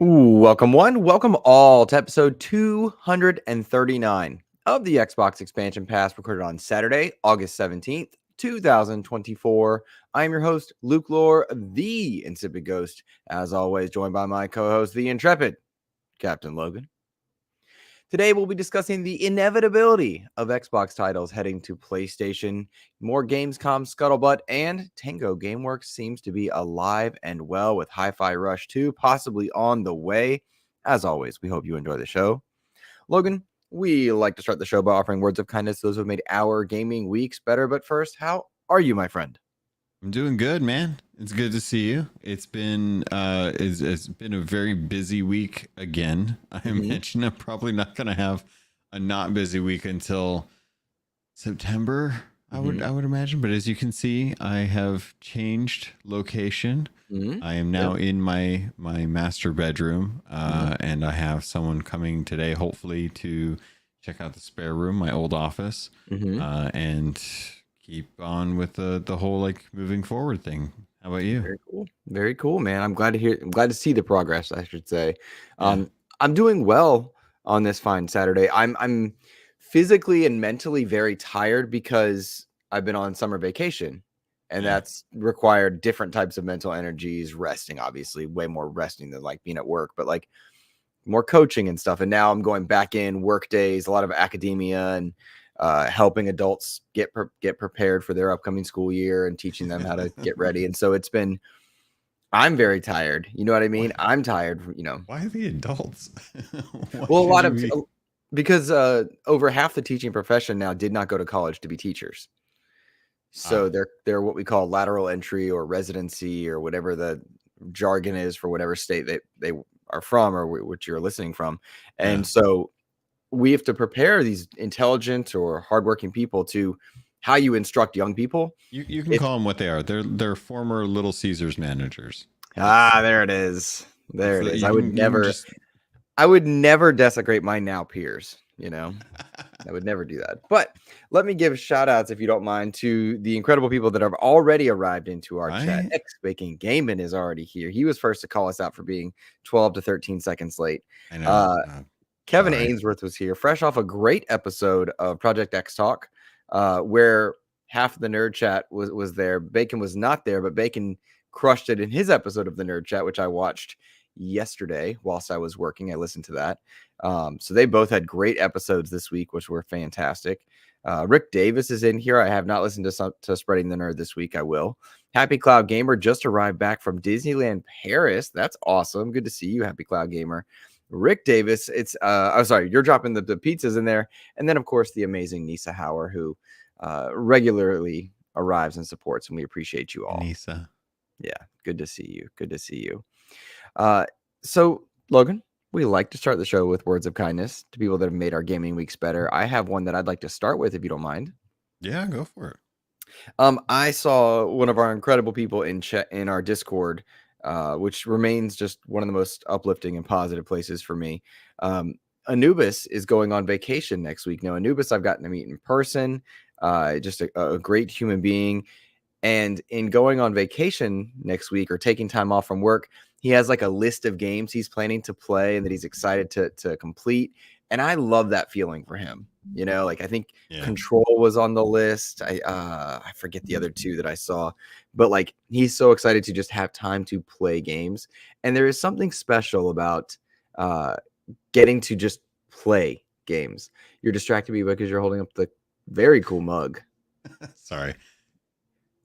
Welcome welcome all to episode 239 of the Xbox Expansion Pass, recorded on Saturday, August 17th, 2024. I am your host, Lohr, the InsipidGhost, as always, joined by my co-host, the intrepid Captain Logun. Today, we'll be discussing the inevitability of Xbox titles heading to PlayStation, more Gamescom scuttlebutt, and Tango Gameworks seems to be alive and well with Hi-Fi Rush 2 possibly on the way. As always, we hope you enjoy the show. Logan, we like to start the show by offering words of kindness to those who have made our gaming weeks better. But first, how are you, my friend? I'm doing good, man. It's good to see you. It's been a very busy week again. I imagine I'm probably not gonna have a not busy week until September. I would imagine. But as you can see, I have changed location. I am now in my master bedroom, and I have someone coming today, hopefully, to check out the spare room, my old office, and keep on with the whole like moving forward thing. How about you? Very cool, man. I'm glad to see the progress, I should say. I'm doing well on this fine Saturday. I'm physically and mentally very tired because I've been on summer vacation, and that's required different types of mental energies. Resting, obviously, way more resting than like being at work, but like more coaching and stuff. And now I'm going back in work days, a lot of academia and helping adults get prepared for their upcoming school year and teaching them how to get ready. And so I'm very tired. You know what I mean? Why? I'm tired, Why the adults? Well, a lot of because over half the teaching profession now did not go to college to be teachers. So they're what we call lateral entry or residency or whatever the jargon is for whatever state they are from or which you're listening from. And so we have to prepare these intelligent or hardworking people to how you instruct young people. You can call them what they are. They're former Little Caesars managers. There it is. There it is. I would never desecrate my now peers. I would never do that. But let me give shout outs, if you don't mind, to the incredible people that have already arrived into our chat. X-Baking Gaming is already here. He was first to call us out for being 12 to 13 seconds late. I know. Kevin Ainsworth was here, fresh off a great episode of Project X Talk, where half of the nerd chat was there. Bacon was not there, but Bacon crushed it in his episode of the nerd chat, which I watched yesterday whilst I was working. I listened to that. So they both had great episodes this week, which were fantastic. Rick Davis is in here. I have not listened to Spreading the Nerd this week. I will. Happy Cloud Gamer just arrived back from Disneyland Paris. That's awesome. Good to see you, Happy Cloud Gamer. Rick Davis, it's you're dropping the pizzas in there. And then, of course, the amazing Nisa Hauer, who regularly arrives and supports, and we appreciate you all. Nisa. Yeah, good to see you. Good to see you. So, Logan, we like to start the show with words of kindness to people that have made our gaming weeks better. I have one that I'd like to start with, if you don't mind. Yeah, go for it. I saw one of our incredible people in our Discord, which remains just one of the most uplifting and positive places for me. Anubis is going on vacation next week. Now, Anubis, I've gotten to meet in person, just a great human being. And in going on vacation next week or taking time off from work, he has like a list of games he's planning to play and that he's excited to complete. And I love that feeling for him. Like I think Control was on the list. I forget the other two that I saw, but like he's so excited to just have time to play games. And there is something special about getting to just play games. You're distracted me because you're holding up the very cool mug. Sorry.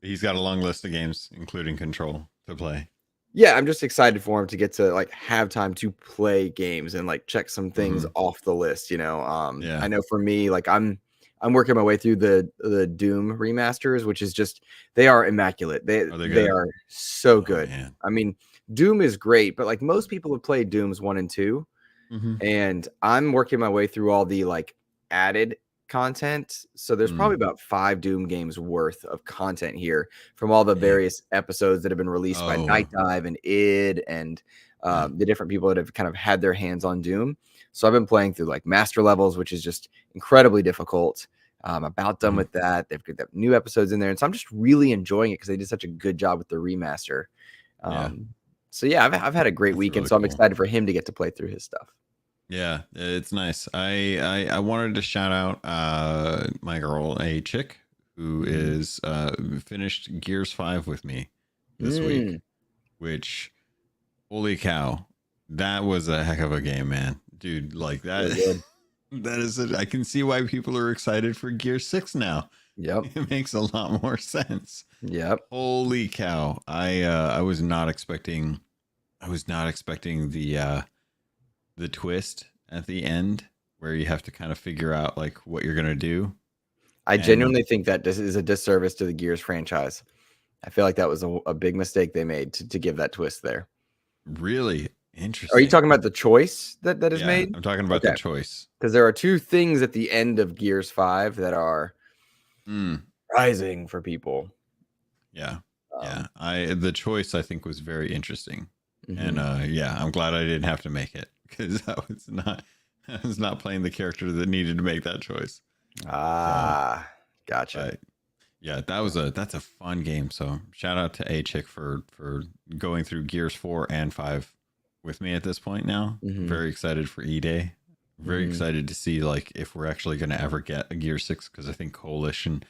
He's got a long list of games, including Control, to play. Yeah, I'm just excited for him to get to like have time to play games and like check some things off the list. I know for me, like I'm working my way through the Doom remasters, which is just they are immaculate. They are so good. Man. I mean, Doom is great, but like most people have played Dooms 1 and 2, and I'm working my way through all the like added content. So there's probably about 5 Doom games worth of content here from all the various episodes that have been released by Night Dive and id and the different people that have kind of had their hands on Doom. So I've been playing through like master levels, which is just incredibly difficult. I'm about done with that. They've got new episodes in there, and so I'm just really enjoying it because they did such a good job with the remaster. So yeah, I've had a great That's weekend, really so I'm cool. excited for him to get to play through his stuff. Yeah, it's nice. I wanted to shout out my girl, a chick who is finished Gears 5 with me this week, which holy cow, that was a heck of a game, man. Dude, like that Really that is it. I can see why people are excited for Gear 6 now. Yep. It makes a lot more sense. Yep. Holy cow. I was not expecting the twist at the end where you have to kind of figure out like what you're gonna do. I genuinely think that this is a disservice to the Gears franchise. I feel like that was a big mistake they made to give that twist there. Really interesting. Are you talking about the choice that is made? I'm talking about the choice. Because there are two things at the end of Gears 5 that are surprising for people. Yeah. The choice I think was very interesting. And I'm glad I didn't have to make it because I was not playing the character that needed to make that choice. Gotcha. But yeah, that's a fun game. So shout out to A Chick for going through Gears 4 and 5 with me at this point now. Very excited for E-Day. Very excited to see like if we're actually going to ever get a Gear 6, because I think Coalition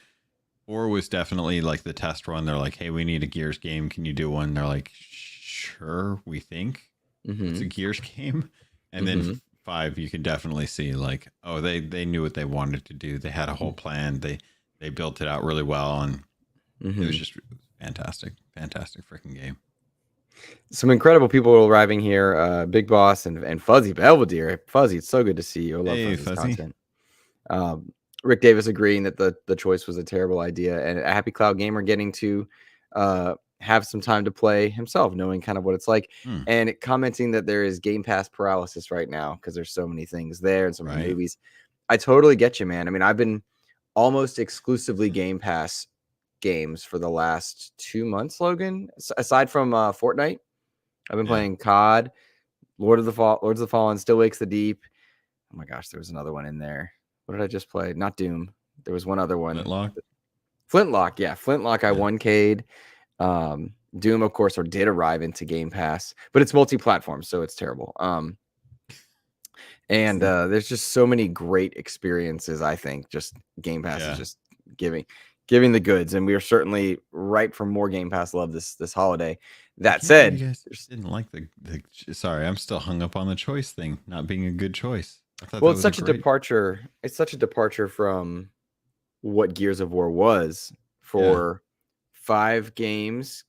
4 was definitely like the test run. They're like, hey, we need a Gears game. Can you do one? They're like, sure, we think it's a Gears game. And then 5, you can definitely see like, oh, they knew what they wanted to do. They had a whole plan. They built it out really well, and it was just fantastic freaking game. Some incredible people arriving here. Big Boss and Fuzzy Belvedere. Fuzzy, it's so good to see you. I love Fuzzy's content. Rick Davis agreeing that the choice was a terrible idea, and a Happy Cloud Gamer getting to have some time to play himself, knowing kind of what it's like, and commenting that there is Game Pass paralysis right now because there's so many things there and so many movies. I totally get you, man. I mean, I've been almost exclusively Game Pass games for the last 2 months, Logan. Aside from Fortnite, I've been playing COD, Lords of the Fallen, Still Wakes the Deep. Oh my gosh, there was another one in there. What did I just play? Not Doom. There was one other one. Flintlock. Yeah, Flintlock. I 1K'd. Doom, of course, did arrive into Game Pass, but it's multi-platform, so it's terrible. And there's just so many great experiences. I think just Game Pass is just giving the goods, and we are certainly ripe for more Game Pass love this holiday. That said, you guys didn't like the sorry, I'm still hung up on the choice thing not being a good choice. Well, it's such a departure. It's such a departure from what Gears of War was for 5 games,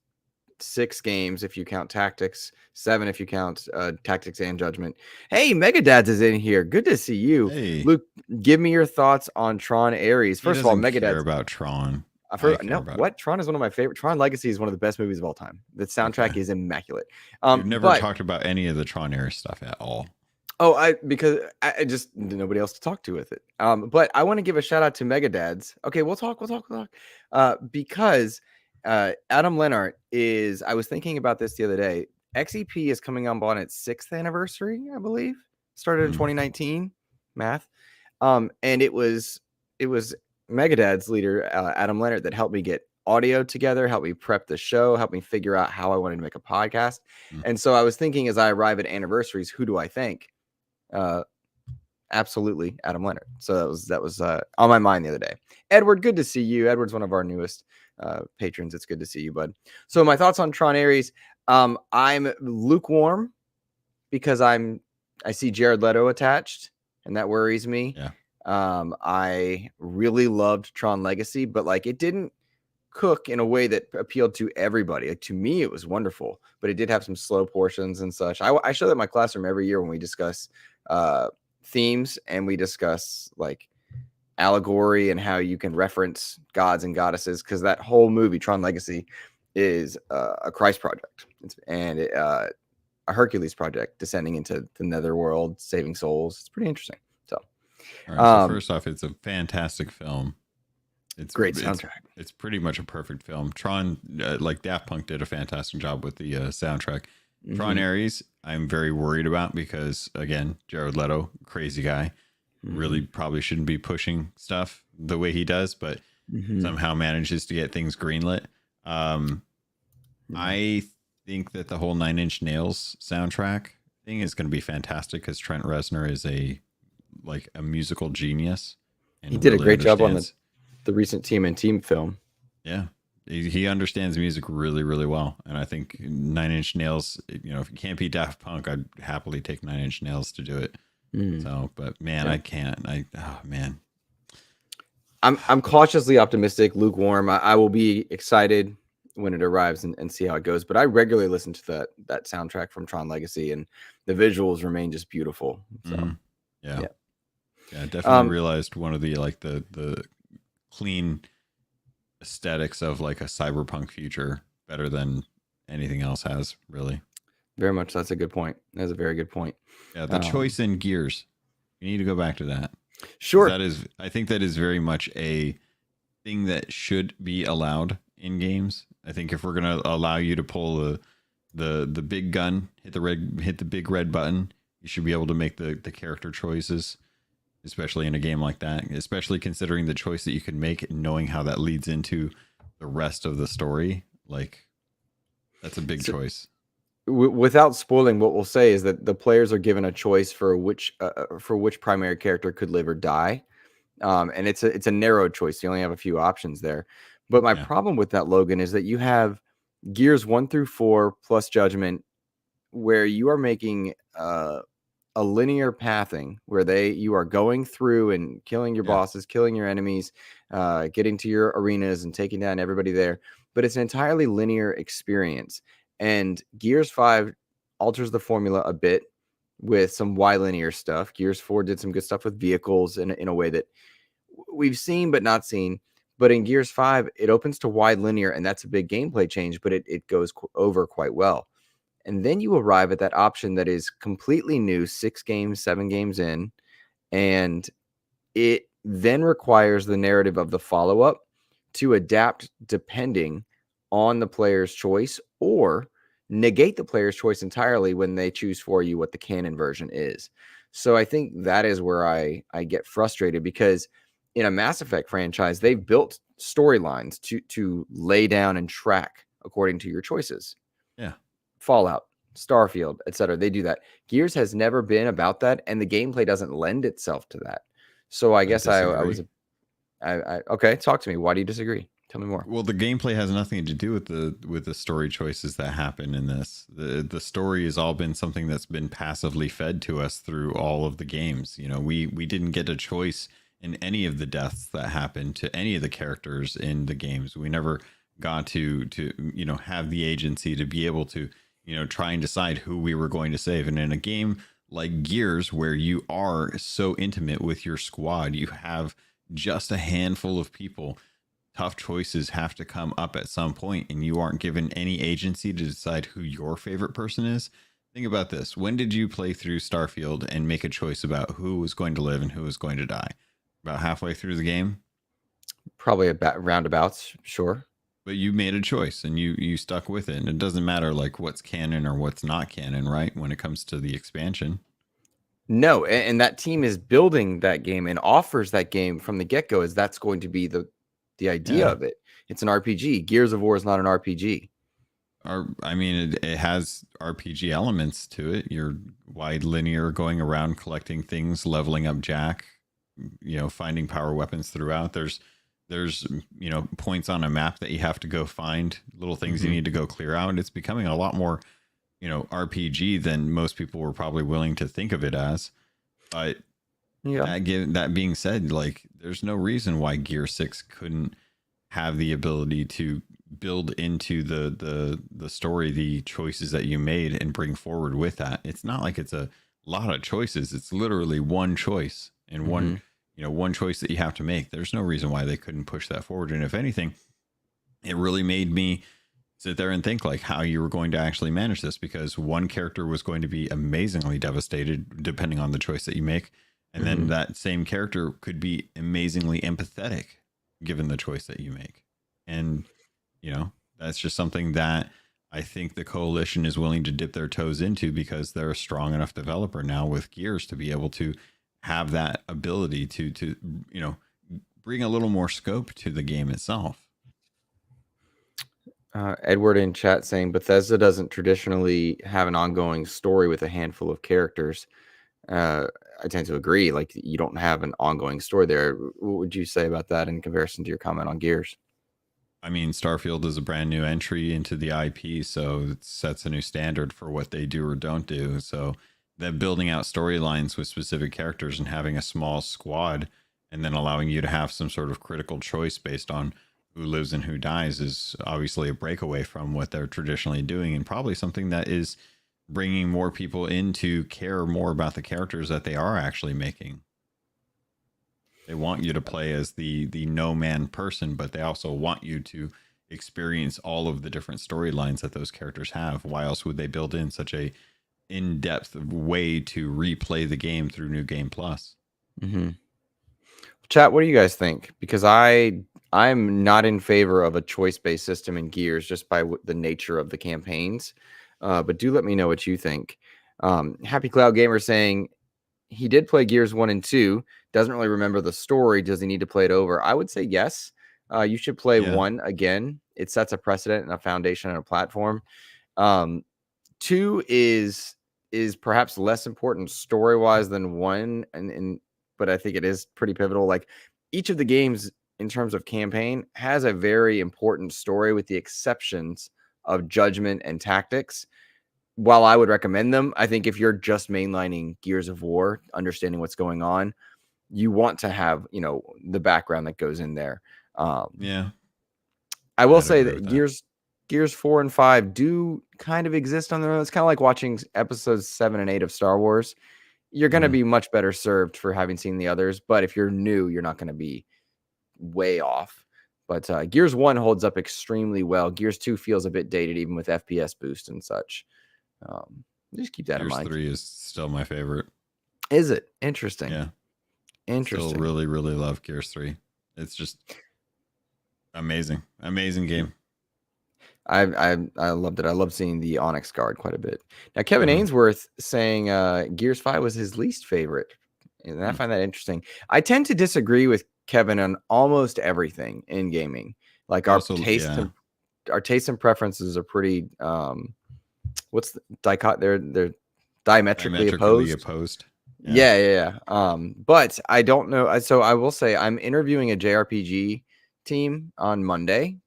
6 games if you count Tactics, 7 if you count Tactics and Judgment. Hey, Megadads is in here. Good to see you. Hey. Luke, give me your thoughts on Tron Ares. First of all, Megadads. Care about Tron. Tron is one of my favorite. Tron Legacy is one of the best movies of all time. The soundtrack is immaculate. You've never talked about any of the Tron Ares stuff at all. Oh, because I just nobody else to talk to with it. But I want to give a shout out to Megadads. Okay, we'll talk. Because Adam Lennart is. I was thinking about this the other day. XEP is coming on its 6th anniversary, I believe. Started in 2019. Math. And it was Megadad's leader, Adam Lennart, that helped me get audio together, helped me prep the show, helped me figure out how I wanted to make a podcast. And so I was thinking, as I arrive at anniversaries, who do I thank? Absolutely Adam Lennart. So that was on my mind the other day. Edward, good to see you. Edward's one of our newest patrons. It's good to see you, bud. So my thoughts on Tron Ares. I'm lukewarm because I see Jared Leto attached, and that worries me. I really loved Tron Legacy, but like it didn't cook in a way that appealed to everybody. Like to me, it was wonderful, but it did have some slow portions and such. I show that in my classroom every year when we discuss themes and we discuss like allegory and how you can reference gods and goddesses, because that whole movie Tron Legacy is a Christ project and a Hercules project descending into the netherworld, saving souls. It's pretty interesting. So, all right, so first off, it's a fantastic film. It's great soundtrack. It's pretty much a perfect film. Tron, like Daft Punk did a fantastic job with the soundtrack. Tron Ares, I'm very worried about because, again, Jared Leto, crazy guy, really probably shouldn't be pushing stuff the way he does, but somehow manages to get things greenlit. I think that the whole Nine Inch Nails soundtrack thing is going to be fantastic because Trent Reznor is a musical genius and He did a really great job on understands. the recent Team and Team film. Yeah, he understands music really, really well, and I think Nine Inch Nails. You know, if it can't be Daft Punk, I'd happily take Nine Inch Nails to do it. Mm. So, but man, Yeah. I can't. Oh man. I'm cautiously optimistic, lukewarm. I will be excited when it arrives and see how it goes. But I regularly listen to that soundtrack from Tron Legacy, and the visuals remain just beautiful. So Yeah, yeah. definitely realized one of the the clean aesthetics of like a cyberpunk future better than anything else has, really. Very much. That's a good point. That's a very good point. Yeah, the choice in gears. You need to go back to that. Sure. That is, I think that is very much a thing that should be allowed in games. I think if we're gonna allow you to pull the big gun, hit the big red button, you should be able to make the character choices, especially in a game like that. Especially considering the choice that you can make and knowing how that leads into the rest of the story. Like, that's a big choice. Without spoiling, what we'll say is that the players are given a choice for which primary character could live or die, and it's a narrow choice. You only have a few options there. But my problem with that, Logan, is that you have Gears 1 through 4 plus Judgment, where you are making a linear pathing where you are going through and killing your bosses, killing your enemies, getting to your arenas and taking down everybody there. But it's an entirely linear experience. And Gears 5 alters the formula a bit with some Y-linear stuff. Gears 4 did some good stuff with vehicles in a way that we've seen but not seen. But in Gears 5, it opens to wide linear, and that's a big gameplay change, but it goes over quite well. And then you arrive at that option that is completely new, 6 games, 7 games in, and it then requires the narrative of the follow-up to adapt depending on the player's choice or negate the player's choice entirely when they choose for you what the canon version is. So I think that is where I get frustrated, because in a Mass Effect franchise, they've built storylines to lay down and track according to your choices. Yeah. Fallout, Starfield, etc. They do that. Gears has never been about that, and the gameplay doesn't lend itself to that. So I guess I was okay. Talk to me. Why do you disagree? Tell me more. Well, the gameplay has nothing to do with the story choices that happen in this. The story has all been something that's been passively fed to us through all of the games. You know, we didn't get a choice in any of the deaths that happened to any of the characters in the games. We never got to have the agency to be able to try and decide who we were going to save. And in a game like Gears, where you are so intimate with your squad, you have just a handful of people. Tough choices have to come up at some point, and you aren't given any agency to decide who your favorite person is. Think about this. When did you play through Starfield and make a choice about who was going to live and who was going to die? About halfway through the game? Probably about roundabouts, sure. But you made a choice and you stuck with it. And it doesn't matter like what's canon or what's not canon, right? When it comes to the expansion. No, and that team is building that game and offers that game from the get-go as that's going to be the idea of it. It's an RPG. Gears of War is not an RPG. I mean, it has RPG elements to it. You're wide linear, going around collecting things, leveling up Jack, finding power weapons throughout. There's points on a map that you have to go find, little things you need to go clear out. It's becoming a lot more RPG than most people were probably willing to think of it as. But that being said, like, there's no reason why Gear 6 couldn't have the ability to build into the story the choices that you made and bring forward with that. It's not like it's a lot of choices. It's literally one choice and one choice that you have to make. There's no reason why they couldn't push that forward. And if anything, it really made me sit there and think like how you were going to actually manage this, because one character was going to be amazingly devastated depending on the choice that you make. And then that same character could be amazingly empathetic given the choice that you make. And, that's just something that I think the coalition is willing to dip their toes into, because they're a strong enough developer now with Gears to be able to have that ability to bring a little more scope to the game itself. Edward in chat saying Bethesda doesn't traditionally have an ongoing story with a handful of characters. I tend to agree. Like, you don't have an ongoing story there. What would you say about that in comparison to your comment on Gears? I mean, Starfield is a brand new entry into the IP, so it sets a new standard for what they do or don't do. So them building out storylines with specific characters and having a small squad and then allowing you to have some sort of critical choice based on who lives and who dies is obviously a breakaway from what they're traditionally doing, and probably something that is bringing more people in to care more about the characters that they are actually making. They want you to play as the no man person, but they also want you to experience all of the different storylines that those characters have. Why else would they build in such a in-depth way to replay the game through New Game Plus? Mm-hmm. Chat, what do you guys think? Because I'm not in favor of a choice-based system in Gears just by the nature of the campaigns. But do let me know what you think. Happy Cloud Gamer saying he did play Gears 1 and 2, doesn't really remember the story. Does he need to play it over? I would say yes. You should play 1 again. It sets a precedent and a foundation and a platform. 2 is perhaps less important story-wise than 1, but I think it is pretty pivotal. Like, each of the games in terms of campaign has a very important story, with the exceptions of Judgment and Tactics. While I would recommend them, I think if you're just mainlining Gears of War, understanding what's going on, you want to have, the background that goes in there. Yeah. I will say that Gears 4 and 5 do kind of exist on their own. It's kind of like watching episodes 7 and 8 of Star Wars. You're going to be much better served for having seen the others, but if you're new, you're not going to be way off. But Gears 1 holds up extremely well. Gears 2 feels a bit dated, even with FPS boost and such. Just keep that in mind. Gears 3 is still my favorite. Is it? Interesting. Yeah. Interesting. Still really, really love Gears 3. It's just amazing. Amazing game. I loved it. I love seeing the Onyx guard quite a bit. Now, Kevin Ainsworth saying Gears 5 was his least favorite. And I find that interesting. I tend to disagree with Kevin on almost everything in gaming. Like, our tastes and preferences are pretty what's the they're diametrically opposed. Yeah. But I don't know. So I will say I'm interviewing a JRPG team on Monday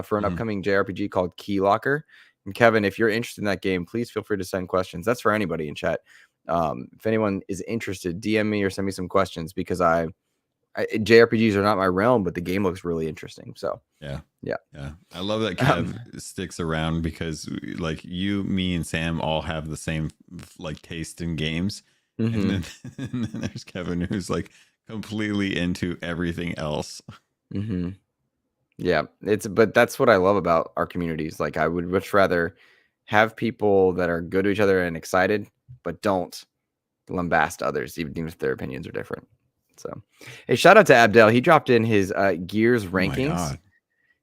for an upcoming JRPG called Keelhauled. And Kevin, if you're interested in that game, please feel free to send questions. That's for anybody in chat. If anyone is interested, DM me or send me some questions, because JRPGs are not my realm, but the game looks really interesting. So yeah. I love that Kev sticks around, because like you, me, and Sam all have the same like taste in games, and then there's Kevin, who's like completely into everything else. Yeah, but that's what I love about our communities. Like, I would much rather have people that are good to each other and excited, but don't lambast others, even if their opinions are different. So, hey, shout out to Abdel. He dropped in his Gears rankings.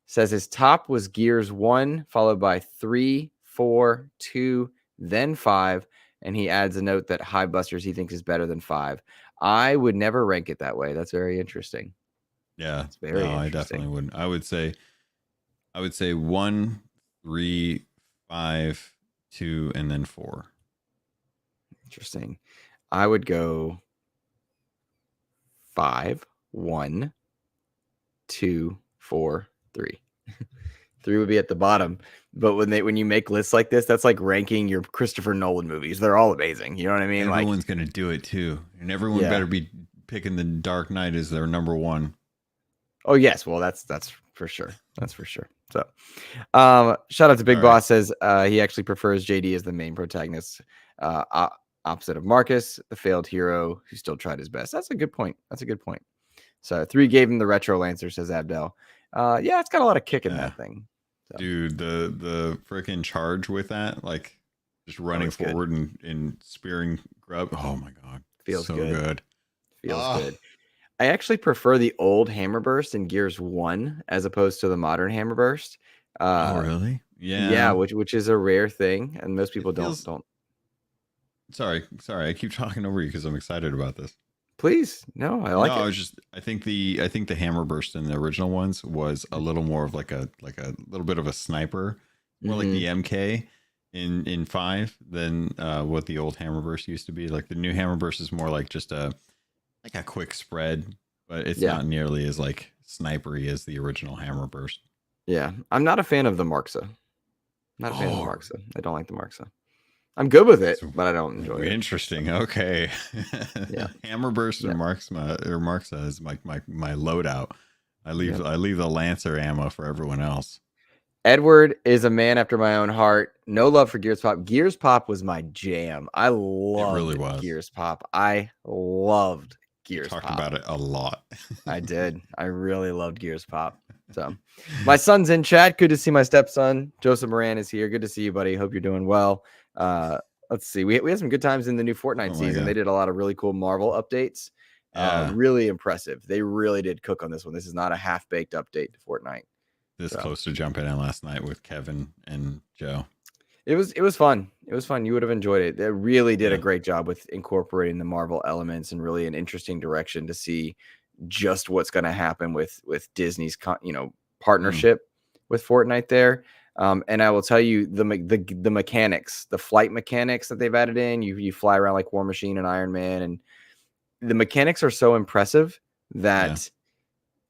Says his top was Gears 1, followed by 3, 4, 2, then 5. And he adds a note that Hive Busters he thinks is better than 5. I would never rank it that way. That's very interesting. Yeah, it's very interesting. I definitely wouldn't. I would say 1, 3, 5, 2, and then 4. Interesting. I would go 5, 1, 2, 4, 3. 3 would be at the bottom. But when you make lists like this, that's like ranking your Christopher Nolan movies. They're all amazing. You know what I mean? Everyone's gonna do it too, and everyone better be picking The Dark Knight as their number 1. Oh yes, well that's for sure. That's for sure. So, shout out to Big Boss. Says he actually prefers JD as the main protagonist, opposite of Marcus, the failed hero who still tried his best. That's a good point. So 3 gave him the Retro Lancer, says Abdel. Yeah, it's got a lot of kick in that thing. So. Dude, the freaking charge with that, like just running forward and spearing grub. Oh my god, feels so good. Feels good. I actually prefer the old Hammer Burst in Gears 1 as opposed to the modern Hammer Burst. Oh really? Yeah, which is a rare thing, and most people don't. Sorry, I keep talking over you because I'm excited about this. Please. No, I like it. I think the hammer burst in the original ones was a little more of like a little bit of a sniper, more like the MK in 5 than what the old hammer burst used to be. Like the new hammer burst is more like just a quick spread, but it's not nearly as like snipery as the original hammer burst. Yeah, I'm not a fan of the Marksa. Not a fan of the Marksa. I don't like the Marksa. I'm good with it, but I don't enjoy it. Interesting. Okay. Yeah. Hammer burst or Marksa is my loadout. I leave the Lancer ammo for everyone else. Edward is a man after my own heart. No love for Gears Pop. Gears Pop was my jam. I loved Gears Pop. I loved Gears Pop. Talked about it a lot. I did. I really loved Gears Pop. So my son's in chat. Good to see my stepson. Joseph Moran is here. Good to see you, buddy. Hope you're doing well. Let's see. We had some good times in the new Fortnite season. They did a lot of really cool Marvel updates. Really impressive. They really did cook on this one. This is not a half-baked update to Fortnite. This close to jumping in last night with Kevin and Joe. It was fun. It was fun. You would have enjoyed it. They really did a great job with incorporating the Marvel elements and really an interesting direction to see just what's going to happen with Disney's partnership with Fortnite there. And I will tell you the mechanics, the flight mechanics that they've added in. You fly around like War Machine and Iron Man, and the mechanics are so impressive that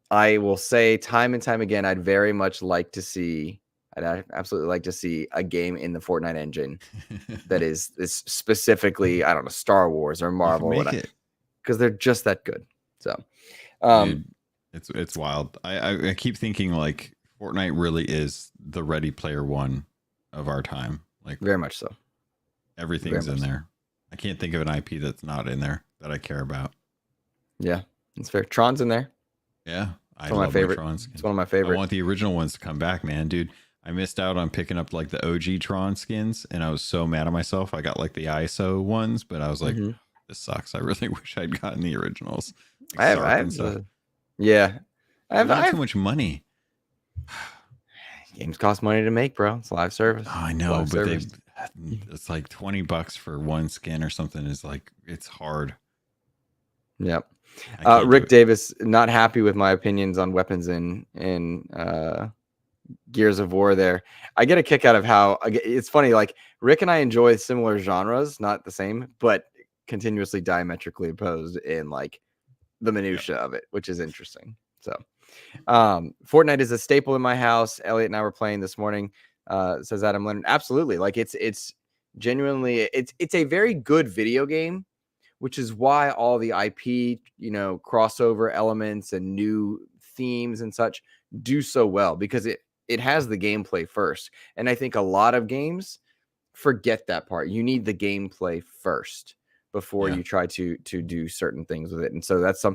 I will say time and time again, I'd very much like to see. I'd absolutely like to see a game in the Fortnite engine that is specifically, I don't know, Star Wars or Marvel, because they're just that good. So, dude, it's wild. I keep thinking like Fortnite really is the Ready Player One of our time. Like very much so. Everything's in there. I can't think of an IP that's not in there that I care about. Yeah, that's fair. Tron's in there. Yeah, it's one of my favorite. It's one of my favorites. I want the original ones to come back, man, dude. I missed out on picking up like the OG Tron skins, and I was so mad at myself. I got like the ISO ones, but I was like, this sucks. I really wish I'd gotten the originals. Like, I have too much money. Games cost money to make, bro. It's live service. Oh, I know, but it's like $20 for one skin or something. Is like, it's hard. Yep. Rick Davis, not happy with my opinions on weapons in Gears of War there. I get a kick out of how it's funny. Like Rick and I enjoy similar genres, not the same, but continuously diametrically opposed in like the minutia of it, which is interesting. So Fortnite is a staple in my house. Elliot and I were playing this morning, says Adam Leonard. Absolutely. Like it's genuinely, it's a very good video game, which is why all the IP, crossover elements and new themes and such do so well, because it has the gameplay first. And I think a lot of games forget that part. You need the gameplay first before you try to do certain things with it. And so that's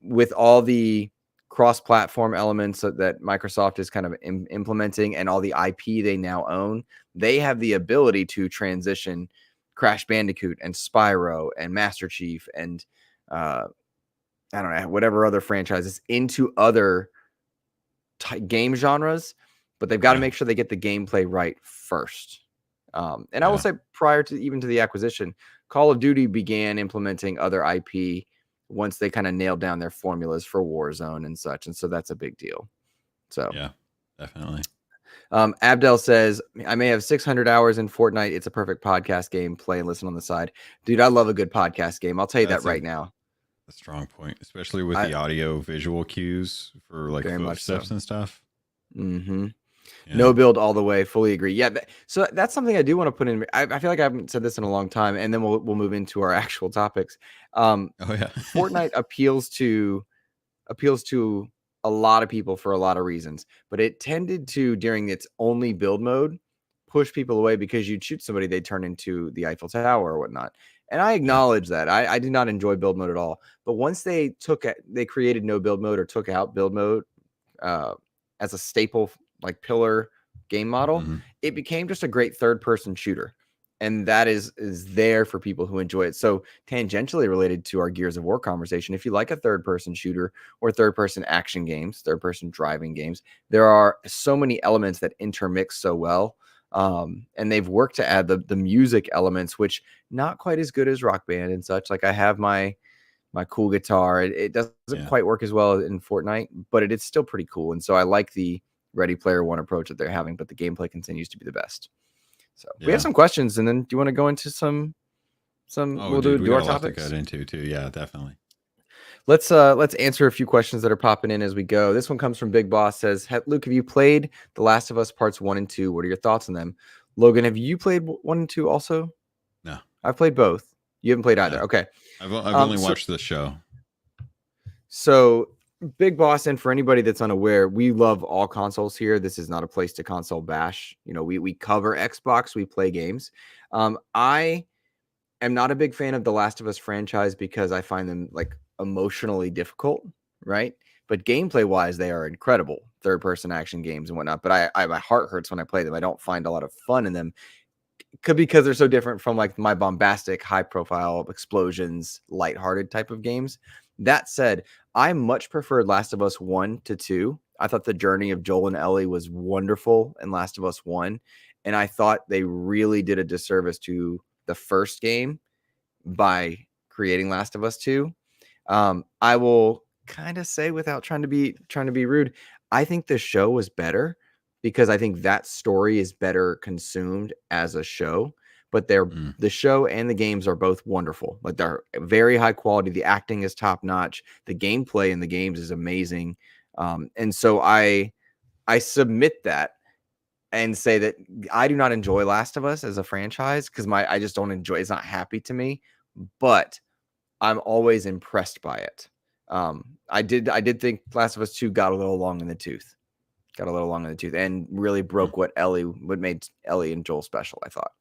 with all the cross-platform elements that Microsoft is kind of implementing and all the IP they now own, they have the ability to transition Crash Bandicoot and Spyro and Master Chief and I don't know, whatever other franchises into other game genres, but they've got to make sure they get the gameplay right first. And I will say, prior to the acquisition, Call of Duty began implementing other IP once they kind of nailed down their formulas for Warzone and such, and so that's a big deal. So yeah, definitely. Abdel says, I may have 600 hours in Fortnite. It's a perfect podcast game. Play and listen on the side. Dude, I love a good podcast game. I'll tell you that right now. A strong point, especially with the audio visual cues for like footsteps and stuff. Mm-hmm. Yeah. No build all the way. Fully agree. Yeah. So that's something I do want to put in. I feel like I haven't said this in a long time, and then we'll move into our actual topics. Fortnite appeals to a lot of people for a lot of reasons, but it tended to, during its only build mode, push people away because you'd shoot somebody, they'd turn into the Eiffel Tower or whatnot. And I acknowledge that. I did not enjoy build mode at all. But once they created no build mode or took out build mode as a staple, like pillar game model, it became just a great third-person shooter. And that is there for people who enjoy it. So tangentially related to our Gears of War conversation, if you like a third-person shooter or third-person action games, third-person driving games, there are so many elements that intermix so well. And they've worked to add the music elements, which not quite as good as Rock Band and such. Like I have my my cool guitar. It doesn't quite work as well in Fortnite, but it is still pretty cool. And so I like the Ready Player One approach that they're having, but the gameplay continues to be the best. So we have some questions, and then do you want to go into some? We'll do our topics. To get into too. Yeah, definitely. Let's answer a few questions that are popping in as we go. This one comes from Big Boss. Says, Luke, have you played The Last of Us Parts 1 and 2? What are your thoughts on them? Logan, have you played 1 and 2 also? No, I've played both. You haven't played either. Okay, I've only watched the show. So Big Boss, and for anybody that's unaware, we love all consoles here. This is not a place to console bash. You know, we cover Xbox, we play games. I am not a big fan of the Last of Us franchise because I find them like emotionally difficult, right? But gameplay wise, they are incredible third person action games and whatnot. But I my heart hurts when I play them. I don't find a lot of fun in them. Could because they're so different from like my bombastic, high profile explosions, lighthearted type of games. That said, I much preferred Last of Us 1 to 2. I thought the journey of Joel and Ellie was wonderful in Last of Us 1. And I thought they really did a disservice to the first game by creating Last of Us 2. I will kind of say, without trying to be rude, I think the show was better because I think that story is better consumed as a show. But the show and the games are both wonderful. Like they're very high quality. The acting is top notch. The gameplay in the games is amazing. And so I submit that and say that I do not enjoy Last of Us as a franchise because I just don't enjoy. It's not happy to me, but I'm always impressed by it. I did think Last of Us 2 got a little long in the tooth. And really broke what made Ellie and Joel special, I thought.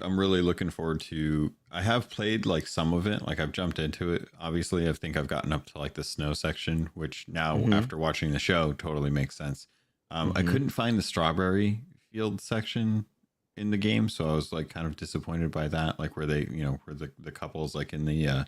I'm really looking forward to. I have played like some of it. Like I've jumped into it. Obviously, I think I've gotten up to like the snow section, which now after watching the show totally makes sense. I couldn't find the strawberry field section in the game, so I was like kind of disappointed by that. Like where they, where the couple's like in the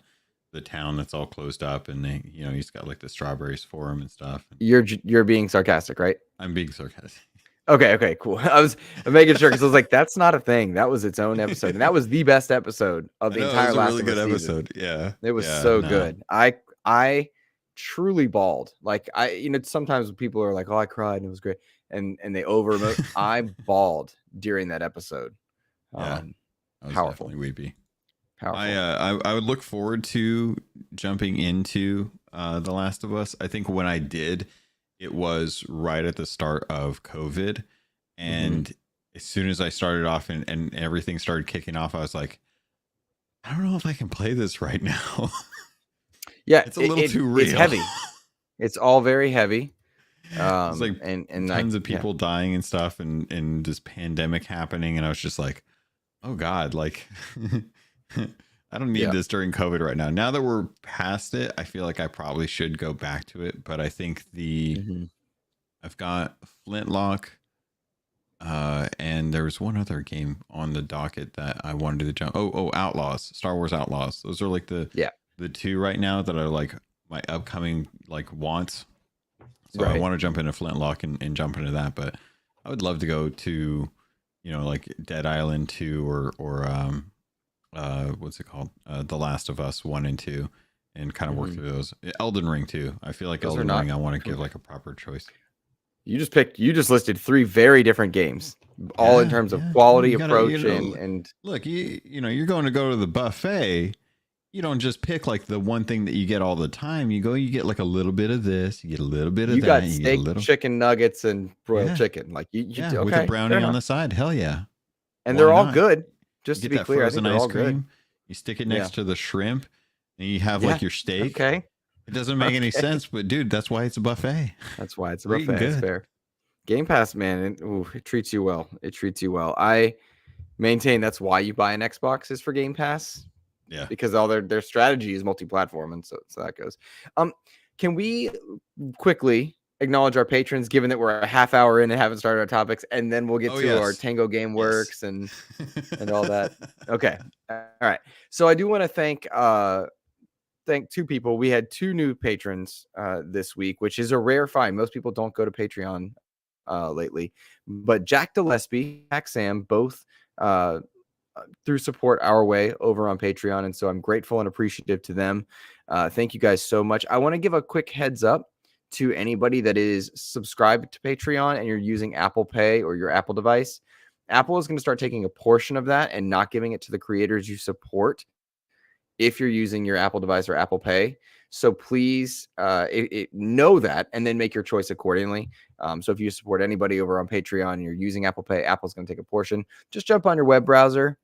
town that's all closed up, and they, he's got like the strawberries for him and stuff. You're being sarcastic, right? I'm being sarcastic. Okay, cool. I'm making sure because I was like, that's not a thing. That was its own episode, and that was the best episode of the entire Last of Us season. Episode. Yeah, it was so good. I truly bawled. Like sometimes people are like, "Oh, I cried and it was great," and they over emote. I bawled during that episode. Yeah, I was powerful, definitely weepy. Powerful. I would look forward to jumping into The Last of Us. I think when I did, it was right at the start of COVID. And as soon as I started off and everything started kicking off, I was like, I don't know if I can play this right now. Yeah, it's a little too real. It's heavy. It's all very heavy. It's like and tons of people dying and stuff, and this pandemic happening, and I was just like, oh God, like I don't need this during COVID right now. Now that we're past it, I feel like I probably should go back to it. But I think I've got Flintlock, and there's one other game on the docket that I wanted to jump. Oh, Outlaws, Star Wars Outlaws. Those are like the two right now that are like my upcoming like wants. So I want to jump into Flintlock and jump into that. But I would love to go to, like Dead Island 2 or what's it called? The Last of Us 1 and 2, and kind of work through those. Elden Ring too. I feel like Elden Ring, I want to give like a proper choice. You just listed 3 very different games, all in terms of quality, approach, and look, you're going to go to the buffet. You don't just pick like the one thing that you get all the time. You get like a little bit of this, you get a little bit of that. You got steak, chicken nuggets, and broiled chicken. Like you with a brownie on the side. Hell yeah. And they're all good. Just to be clear, I think they're all good. You stick it next to the shrimp, and you have like your steak. Okay. It doesn't make any sense, but dude, that's why it's a buffet. That's why it's a buffet. It's fair. Game Pass, man, it treats you well. I maintain that's why you buy an Xbox is for Game Pass. Yeah. Because all their strategy is multi-platform, and so that goes. Can we quickly acknowledge our patrons, given that we're a half hour in and haven't started our topics, and then we'll get to our Tango Gameworks and all that. Okay. All right. So I do want to thank 2 people. We had 2 new patrons this week, which is a rare find. Most people don't go to Patreon lately. But Jack Gillespie, Sam, both through support our way over on Patreon. And so I'm grateful and appreciative to them. Thank you guys so much. I want to give a quick heads up to anybody that is subscribed to Patreon and you're using Apple Pay or your Apple device. Apple is going to start taking a portion of that and not giving it to the creators you support if you're using your Apple device or Apple Pay. So please know that and then make your choice accordingly. So if you support anybody over on Patreon and you're using Apple Pay, Apple's going to take a portion. Just jump on your web browser,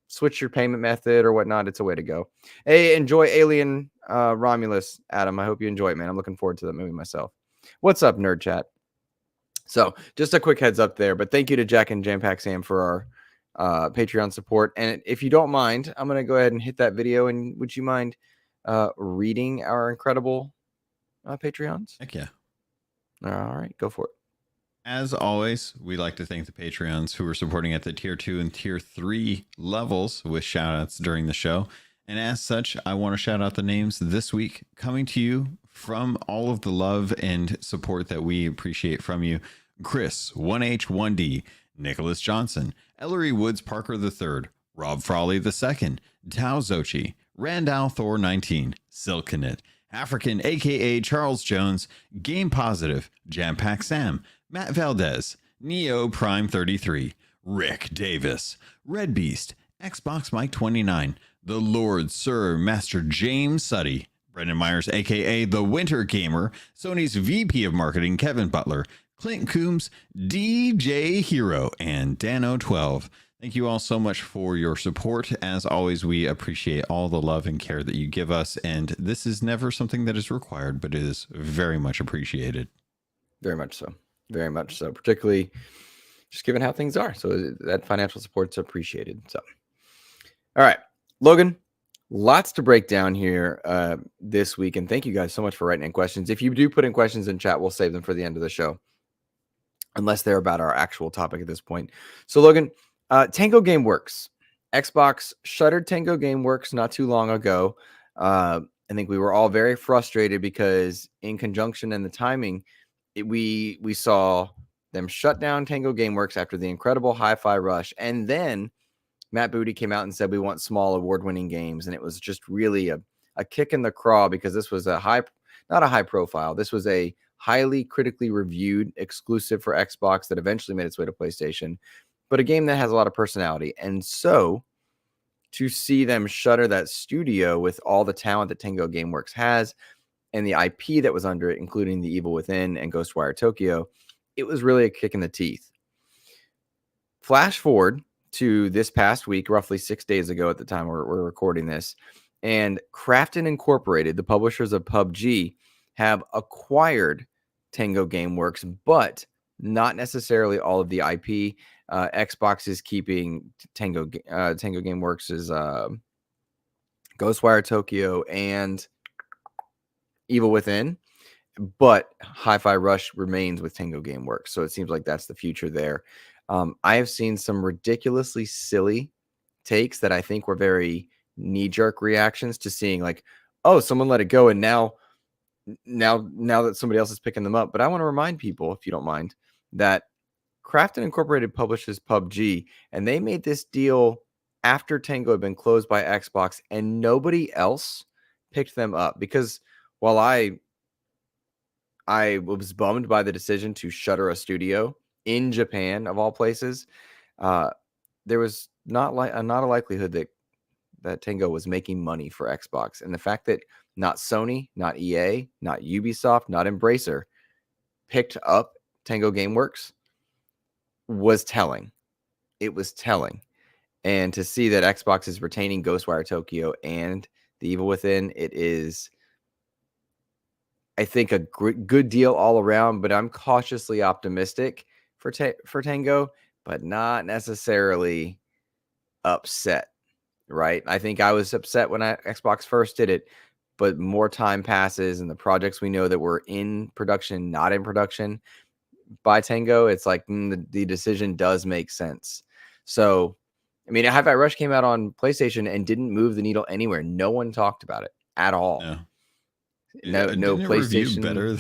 switch your payment method or whatnot. It's a way to go. Hey, enjoy Alien Romulus, Adam. I hope you enjoy it, man. I'm looking forward to that movie myself. What's up, Nerd Chat? So just a quick heads up there, but thank you to Jack and Jampack Sam for our Patreon support. And if you don't mind, I'm going to go ahead and hit that video. And would you mind reading our incredible Patreons? Heck yeah. All right, go for it. As always, we like to thank the Patreons who are supporting at the tier 2 and tier 3 levels with shout outs during the show. And as such, I want to shout out the names this week coming to you from all of the love and support that we appreciate from you. Chris, 1H1D, Nicholas Johnson, Ellery Woods Parker III, Rob Frawley II, Tao Zochi, Randall Thor 19, Silkenit, African aka Charles Jones, Game Positive, Jampack Sam, Matt Valdez, Neo Prime 33, Rick Davis, Red Beast, Xbox Mike 29, The Lord Sir Master James Suddy, Brendan Myers aka The Winter Gamer, Sony's VP of Marketing Kevin Butler, Clint Coombs, DJ Hero, and Dano12. Thank you all so much for your support. As always, we appreciate all the love and care that you give us. And this is never something that is required, but it is very much appreciated. Very much so. Very much so. Particularly just given how things are. So that financial support's appreciated. So, all right, Logan, lots to break down here this week. And thank you guys so much for writing in questions. If you do put in questions in chat, we'll save them for the end of the show, unless they're about our actual topic at this point. So, Logan, Tango Gameworks. Xbox shuttered Tango Gameworks not too long ago. I think we were all very frustrated because in conjunction and the timing, we saw them shut down Tango Gameworks after the incredible Hi-Fi Rush. And then Matt Booty came out and said, we want small award-winning games. And it was just really a kick in the craw because this was not a high profile. This was a highly critically reviewed exclusive for Xbox that eventually made its way to PlayStation, but a game that has a lot of personality. And so to see them shutter that studio with all the talent that Tango Gameworks has and the IP that was under it, including The Evil Within and Ghostwire Tokyo, it was really a kick in the teeth. Flash forward to this past week, roughly 6 days ago at the time we're recording this, and Krafton Incorporated, the publishers of PUBG, have acquired Tango Gameworks, but not necessarily all of the IP. Xbox is keeping Tango Gameworks' Ghostwire Tokyo and Evil Within, but Hi-Fi Rush remains with Tango Gameworks. So it seems like that's the future there. I have seen some ridiculously silly takes that I think were very knee-jerk reactions to seeing like, oh, someone let it go, and now that somebody else is picking them up. But I want to remind people, if you don't mind, that Krafton Incorporated publishes PUBG, and they made this deal after Tango had been closed by Xbox, and nobody else picked them up. Because while I was bummed by the decision to shutter a studio in Japan, of all places, there was not a likelihood that Tango was making money for Xbox. And the fact that not Sony, not EA, not Ubisoft, not Embracer picked up Tango Gameworks was telling. It was telling. And to see that Xbox is retaining Ghostwire Tokyo and The Evil Within, it is, I think, a good deal all around, but I'm cautiously optimistic for Tango, but not necessarily upset, right? I think I was upset when Xbox first did it, but more time passes and the projects we know that were in production, not in production by Tango, it's like the decision does make sense. So, I mean, Hi-Fi Rush came out on PlayStation and didn't move the needle anywhere. No one talked about it at all. No PlayStation. Better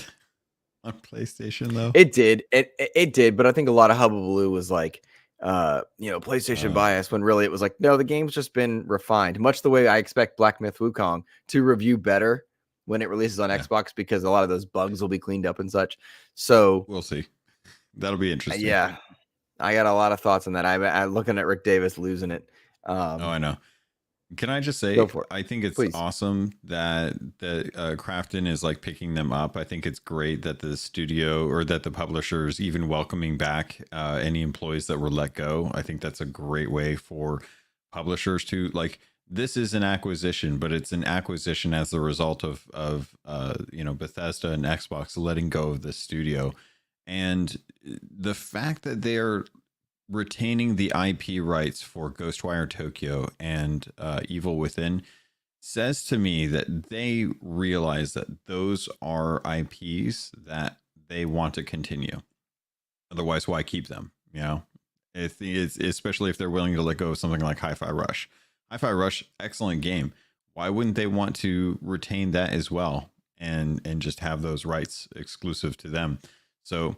on PlayStation though. It did. It did, but I think a lot of hullabaloo was like PlayStation bias, when really it was like, no, the game's just been refined, much the way I expect Black Myth Wukong to review better when it releases on Xbox, because a lot of those bugs will be cleaned up and such. So we'll see. That'll be interesting. Yeah, I got a lot of thoughts on that. I'm looking at Rick Davis losing it. I know. Can I just say, Go for it. I think it's Please. awesome that Crafton is like picking them up. I think it's great that the studio, or that the publisher, is even welcoming back any employees that were let go. I think that's a great way for publishers to, like, this is an acquisition, but it's an acquisition as a result of Bethesda and Xbox letting go of the studio. And the fact that they're retaining the IP rights for Ghostwire Tokyo and Evil Within says to me that they realize that those are IPs that they want to continue. Otherwise, why keep them? If it's, especially if they're willing to let go of something like Hi-Fi Rush. Hi-Fi Rush, excellent game. Why wouldn't they want to retain that as well and just have those rights exclusive to them? So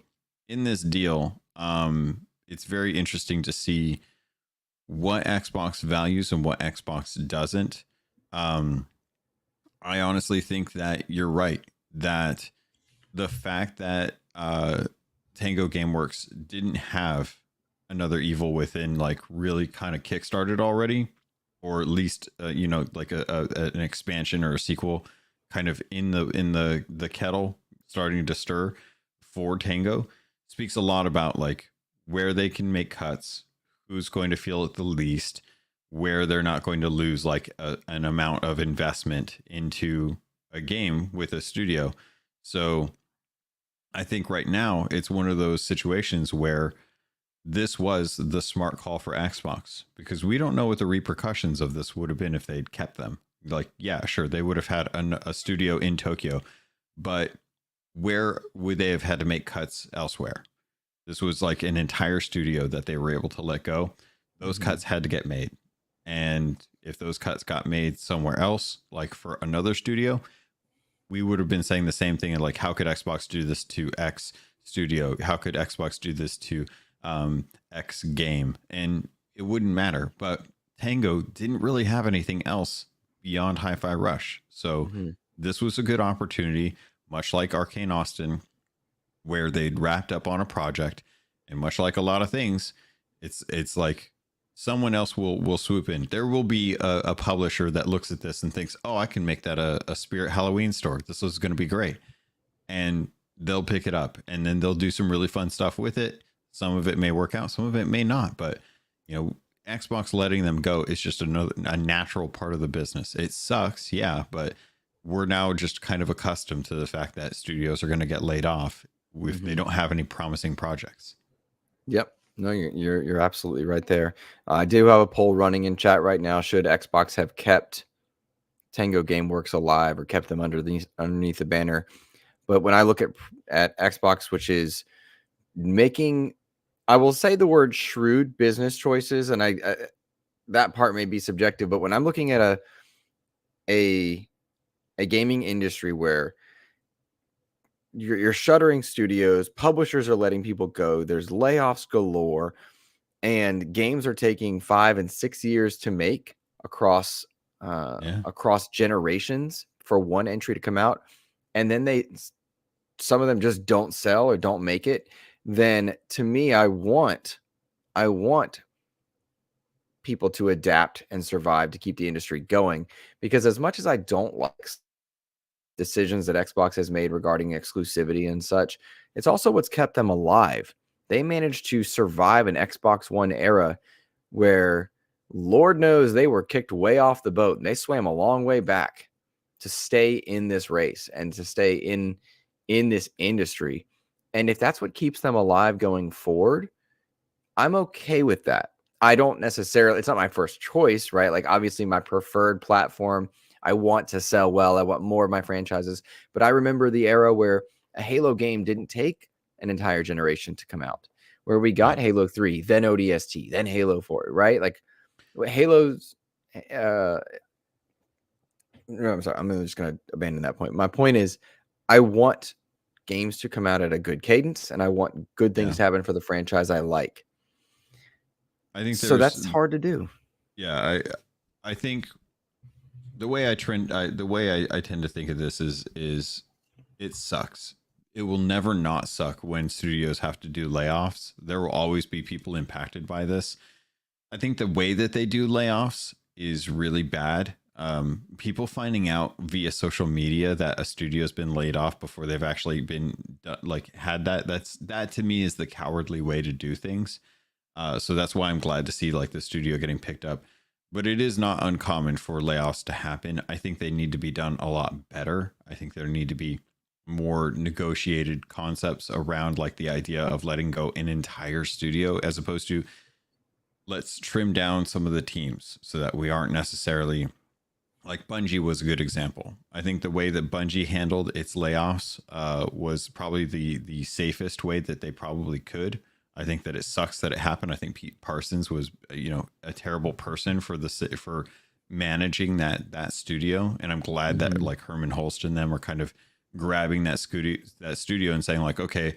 in this deal, it's very interesting to see what Xbox values and what Xbox doesn't. I honestly think that you're right, that the fact that Tango Gameworks didn't have another Evil Within like really kind of kickstarted already, or at least like an expansion or a sequel kind of in the kettle starting to stir for Tango, speaks a lot about like where they can make cuts, who's going to feel it the least, where they're not going to lose like an amount of investment into a game with a studio. So I think right now it's one of those situations where this was the smart call for Xbox, because we don't know what the repercussions of this would have been if they'd kept them. Like, yeah, sure, they would have had a studio in Tokyo, but where would they have had to make cuts elsewhere? This was like an entire studio that they were able to let go. Those cuts had to get made. And if those cuts got made somewhere else, like for another studio, we would have been saying the same thing. Like, how could Xbox do this to X studio? How could Xbox do this to X game? And it wouldn't matter. But Tango didn't really have anything else beyond Hi-Fi Rush. So this was a good opportunity, much like Arcane Austin, where they'd wrapped up on a project, and much like a lot of things, it's like someone else will swoop in. There will be a publisher that looks at this and thinks, oh, I can make that a Spirit Halloween store. This is going to be great. And they'll pick it up, and then they'll do some really fun stuff with it. Some of it may work out, some of it may not, but Xbox letting them go is just a natural part of the business. It sucks, yeah, but we're now just kind of accustomed to the fact that studios are going to get laid off if they don't have any promising projects. Yep. No, you're absolutely right there. I do have a poll running in chat right now. Should Xbox have kept Tango Gameworks alive or kept them underneath the banner? But when I look at Xbox, which is making, I will say the word shrewd business choices, and I that part may be subjective, but when I'm looking at a gaming industry where you're shuttering studios, publishers are letting people go, there's layoffs galore, and games are taking 5 and 6 years to make across generations for one entry to come out, and then some of them just don't sell or don't make it, then to me, I want people to adapt and survive to keep the industry going, because as much as I don't like decisions that Xbox has made regarding exclusivity and such, it's also what's kept them alive. They managed to survive an Xbox One era where Lord knows they were kicked way off the boat, and they swam a long way back to stay in this race and to stay in this industry. And if that's what keeps them alive going forward, I'm okay with that. I don't necessarily, it's not my first choice, right? Like, obviously my preferred platform, I want to sell well. I want more of my franchises. But I remember the era where a Halo game didn't take an entire generation to come out, where we got Halo 3, then ODST, then Halo 4, right? Like, Halo's, no, I'm sorry. I'm just going to abandon that point. My point is, I want games to come out at a good cadence, and I want good things to happen for the franchise I like. I think So there's that's hard to do. yeah, I think the way I tend to think of this is it sucks. It will never not suck when studios have to do layoffs. There will always be people impacted by this. I think the way that they do layoffs is really bad. People finding out via social media that a studio's been laid off before they've actually been like had that to me is the cowardly way to do things. So that's why I'm glad to see like the studio getting picked up. But it is not uncommon for layoffs to happen. I think they need to be done a lot better. I think there need to be more negotiated concepts around like the idea of letting go an entire studio as opposed to let's trim down some of the teams so that we aren't necessarily like Bungie was a good example. I think the way that Bungie handled its layoffs was probably the safest way that they probably could. I think that it sucks that it happened. I think Pete Parsons was, a terrible person for managing that studio, and I'm glad that like Herman Holst and them are kind of grabbing that studio and saying like, okay,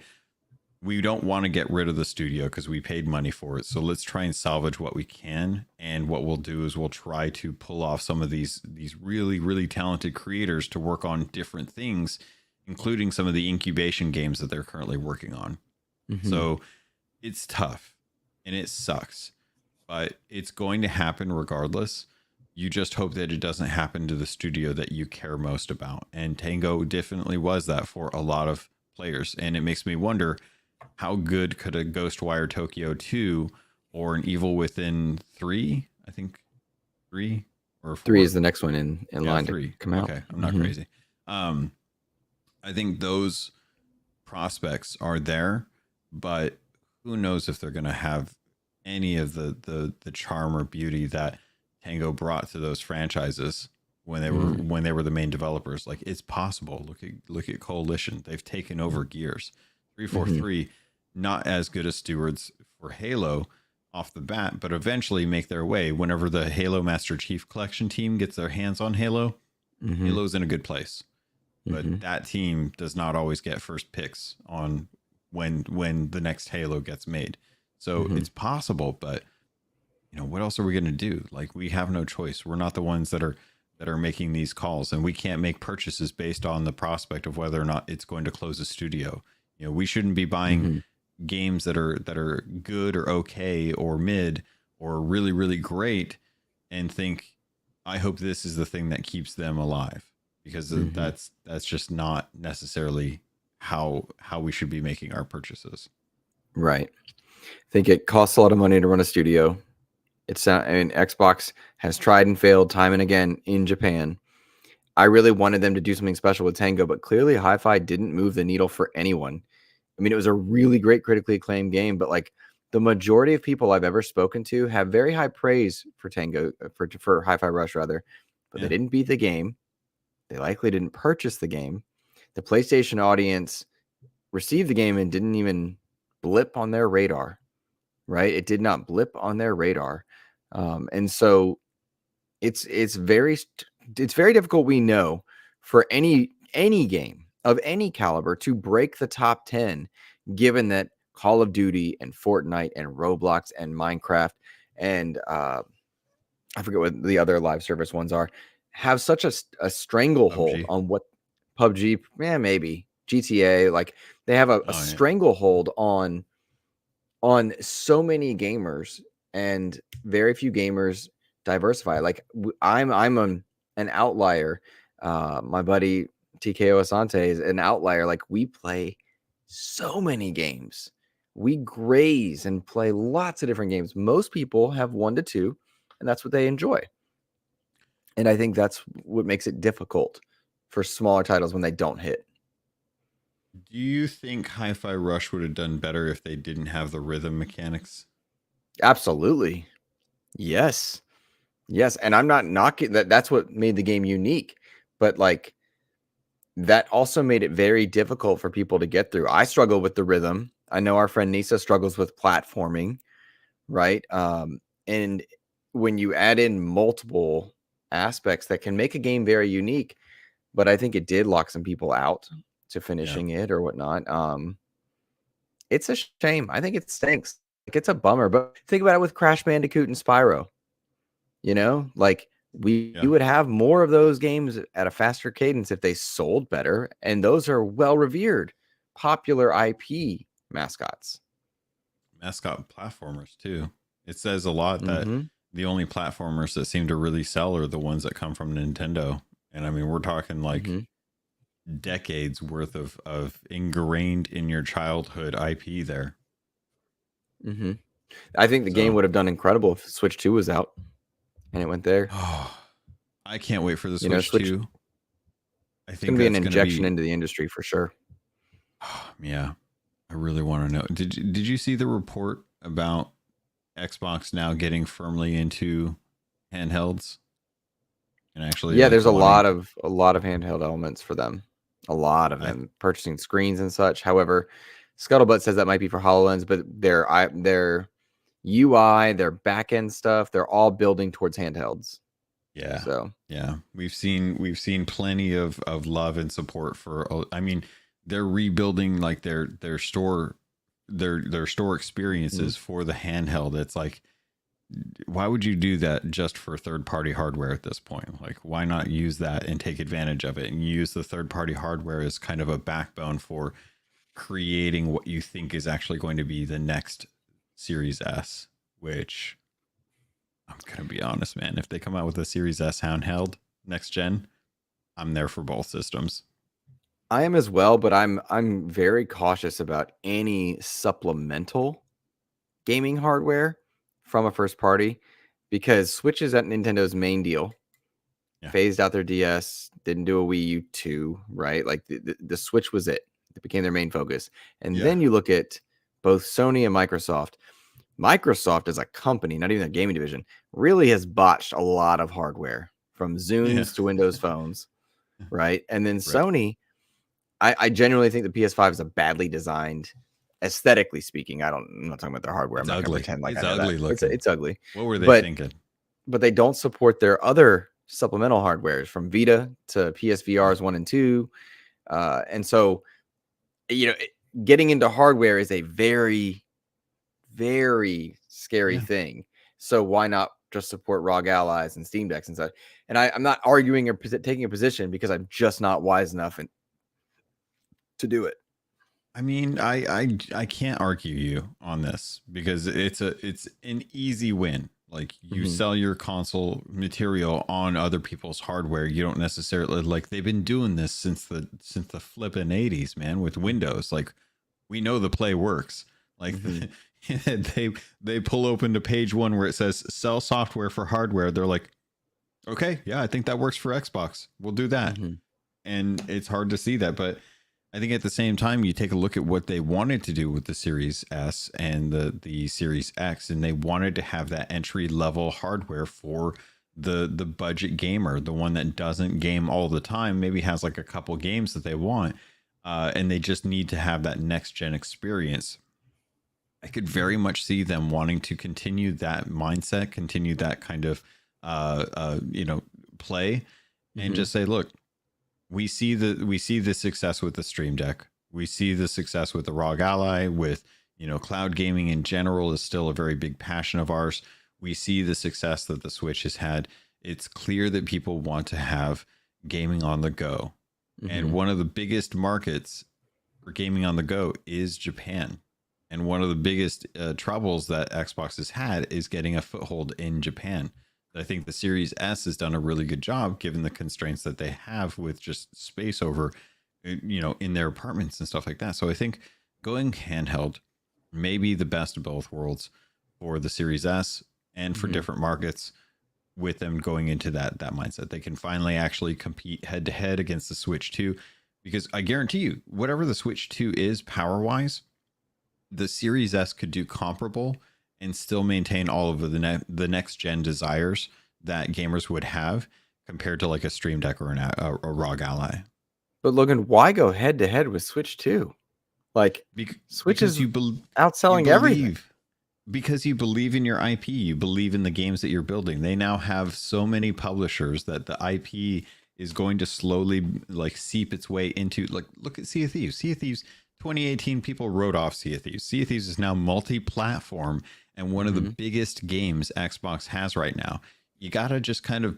we don't want to get rid of the studio because we paid money for it. So let's try and salvage what we can. And what we'll do is we'll try to pull off some of these really, really talented creators to work on different things, including some of the incubation games that they're currently working on. So it's tough and it sucks, but it's going to happen regardless. You just hope that it doesn't happen to the studio that you care most about. And Tango definitely was that for a lot of players. And it makes me wonder, how good could a Ghostwire Tokyo 2 or an Evil Within 3? I think 3 or 4. 3 is the next one in line 3 to come out. Okay, I'm not crazy. I think those prospects are there, but who knows if they're going to have any of the charm or beauty that Tango brought to those franchises when they were the main developers. Like, it's possible. Look at Coalition. They've taken over Gears. 343, not as good as stewards for Halo off the bat, but eventually make their way. Whenever the Halo Master Chief Collection team gets their hands on Halo, Halo's in a good place. But that team does not always get first picks on when the next Halo gets made. So it's possible, but what else are we going to do? Like, we have no choice. We're not the ones that are making these calls, and we can't make purchases based on the prospect of whether or not it's going to close a studio. We shouldn't be buying games that are good or okay or mid or really, really great and think, I hope this is the thing that keeps them alive, because that's just not necessarily how we should be making our purchases. Right. I think it costs a lot of money to run a studio. Xbox has tried and failed time and again in Japan. I really wanted them to do something special with Tango, but clearly Hi-Fi didn't move the needle for anyone. I mean, it was a really great critically acclaimed game, but like the majority of people I've ever spoken to have very high praise for Tango, for Hi-Fi Rush rather, but they didn't beat the game. They likely didn't purchase the game. The PlayStation audience received the game and didn't even blip on their radar, right? It did not blip on their radar. And so it's very difficult, we know, for any game of any caliber to break the top 10, given that Call of Duty and Fortnite and Roblox and Minecraft and I forget what the other live service ones are, have such a stranglehold PUBG. on what PUBG, maybe GTA, like they have a stranglehold on so many gamers, and very few gamers diversify. Like I'm an outlier. My buddy TKO Asante is an outlier. Like, we play so many games. We graze and play lots of different games. Most people have 1 to 2, and that's what they enjoy. And I think that's what makes it difficult for smaller titles when they don't hit. Do you think Hi-Fi Rush would have done better if they didn't have the rhythm mechanics? Absolutely. Yes. And I'm not knocking that. That's what made the game unique. But like, that also made it very difficult for people to get through. I struggle with the rhythm. I know our friend Nisa struggles with platforming, right? And when you add in multiple aspects that can make a game very unique, but I think it did lock some people out to finishing it or whatnot. It's a shame. I think it stinks. it's a bummer. But think about it with Crash Bandicoot and Spyro. You know, like we would have more of those games at a faster cadence if they sold better, and those are well revered, popular IP mascots. Mascot platformers too. It says a lot that the only platformers that seem to really sell are the ones that come from Nintendo. And I mean, we're talking like decades worth of ingrained in your childhood IP there. I think the game would have done incredible if Switch 2 was out and it went there. Oh, I can't wait for the Switch 2. I think it's going to be an injection into the industry for sure. Yeah. I really want to know. Did you see the report about Xbox now getting firmly into handhelds? And actually, yeah, there's a lot of handheld elements for them. A lot of them purchasing screens and such. However, Scuttlebutt says that might be for HoloLens, but their UI, their backend stuff, they're all building towards handhelds. Yeah. So yeah, we've seen plenty of love and support for. I mean, they're rebuilding like their store experiences for the handheld. It's like, why would you do that just for third-party hardware at this point? Like, why not use that and take advantage of it and use the third-party hardware as kind of a backbone for creating what you think is actually going to be the next Series S, which I'm going to be honest, man, if they come out with a Series S handheld next gen, I'm there for both systems. I am as well, but I'm very cautious about any supplemental gaming hardware from a first party because Switch is at Nintendo's main deal. Yeah. Phased out their DS, didn't do a Wii U 2, right? Like the Switch was it. It became their main focus. And then you look at both Sony and Microsoft. Microsoft as a company, not even their gaming division, really has botched a lot of hardware from Zunes to Windows phones, right? And then Sony, I genuinely think the PS5 is a badly designed, aesthetically speaking. I'm not talking about their hardware. It's I'm not ugly. Gonna pretend like it's I know ugly that. looking. It's ugly. What were they thinking? But they don't support their other supplemental hardwares from Vita to PSVRs 1 and 2. And so, getting into hardware is a very, very scary thing. So why not just support ROG Allies and Steam Decks and such? And I'm not arguing or taking a position because I'm just not wise enough to do it. I mean, I can't argue you on this because it's an easy win. Like you sell your console material on other people's hardware. You don't necessarily like they've been doing this since the flippin' 80s, man, with Windows. Like we know the play works. Like they pull open to page 1 where it says sell software for hardware. They're like, okay, yeah, I think that works for Xbox. We'll do that. And it's hard to see that, but I think at the same time, you take a look at what they wanted to do with the Series S and the Series X, and they wanted to have that entry level hardware for the budget gamer, the one that doesn't game all the time, maybe has like a couple games that they want, and they just need to have that next gen experience. I could very much see them wanting to continue that mindset, continue that kind of play, and just say, look, we see the success with the Stream Deck. We see the success with the ROG Ally, with cloud gaming in general is still a very big passion of ours. We see the success that the Switch has had. It's clear that people want to have gaming on the go. And one of the biggest markets for gaming on the go is Japan. And one of the biggest troubles that Xbox has had is getting a foothold in Japan. I think the Series S has done a really good job given the constraints that they have with just space over, in their apartments and stuff like that. So I think going handheld may be the best of both worlds for the Series S and for different markets, with them going into that mindset. They can finally actually compete head to head against the Switch 2, because I guarantee you, whatever the Switch 2 is power wise, the Series S could do comparable and still maintain all of the next gen desires that gamers would have compared to like a Stream Deck or a ROG Ally. But Logan, why go head to head with Switch 2? Like Switch is outselling everything. Because you believe in your IP, you believe in the games that you're building. They now have so many publishers that the IP is going to slowly like seep its way into, like, look at Sea of Thieves. Sea of Thieves 2018, people wrote off Sea of Thieves. Sea of Thieves is now multi-platform and one of the biggest games Xbox has right now. You gotta just kind of,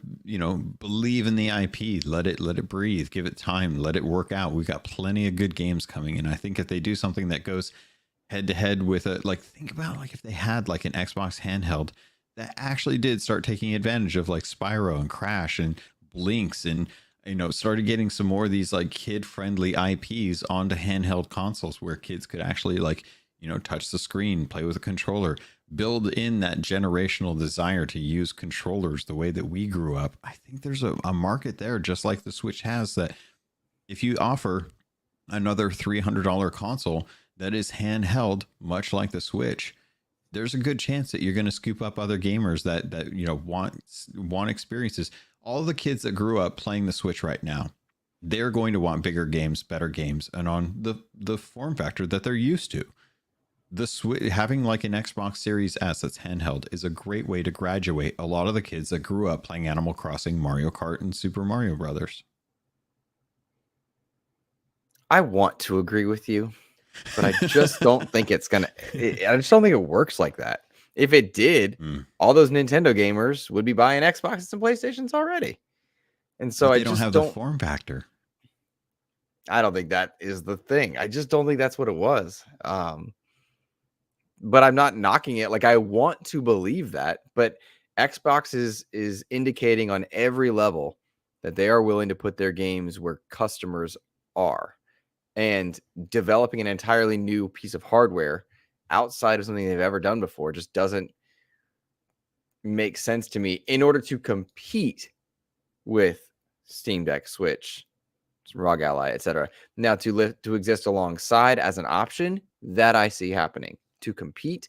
believe in the IP, let it breathe, give it time, let it work out. We've got plenty of good games coming, and I think if they do something that goes head to head with a, like, think about like if they had like an Xbox handheld that actually did start taking advantage of like Spyro and Crash and Blinks, and started getting some more of these like kid friendly IPs onto handheld consoles where kids could actually like touch the screen, play with a controller, build in that generational desire to use controllers the way that we grew up. I think there's a market there, just like the Switch has, that if you offer another $300 console that is handheld, much like the Switch, there's a good chance that you're going to scoop up other gamers that want experiences. All the kids that grew up playing the Switch right now, they're going to want bigger games, better games, and on the form factor that they're used to. The Switch, having like an Xbox Series S that's handheld, is a great way to graduate a lot of the kids that grew up playing Animal Crossing, Mario Kart, and Super Mario Brothers. I want to agree with you, but I just don't think it's gonna. I just don't think it works like that. If it did, all those Nintendo gamers would be buying Xboxes and PlayStations already, and so But I they just don't have the form factor. I don't think that is the thing. I just don't think that's what it was. But I'm not knocking it. Like, I want to believe that, but Xbox is indicating on every level that they are willing to put their games where customers are, and developing an entirely new piece of hardware outside of something they've ever done before just doesn't make sense to me in order to compete with Steam Deck, Switch, ROG Ally, etc. Now, to exist alongside as an option, that I see happening. To compete,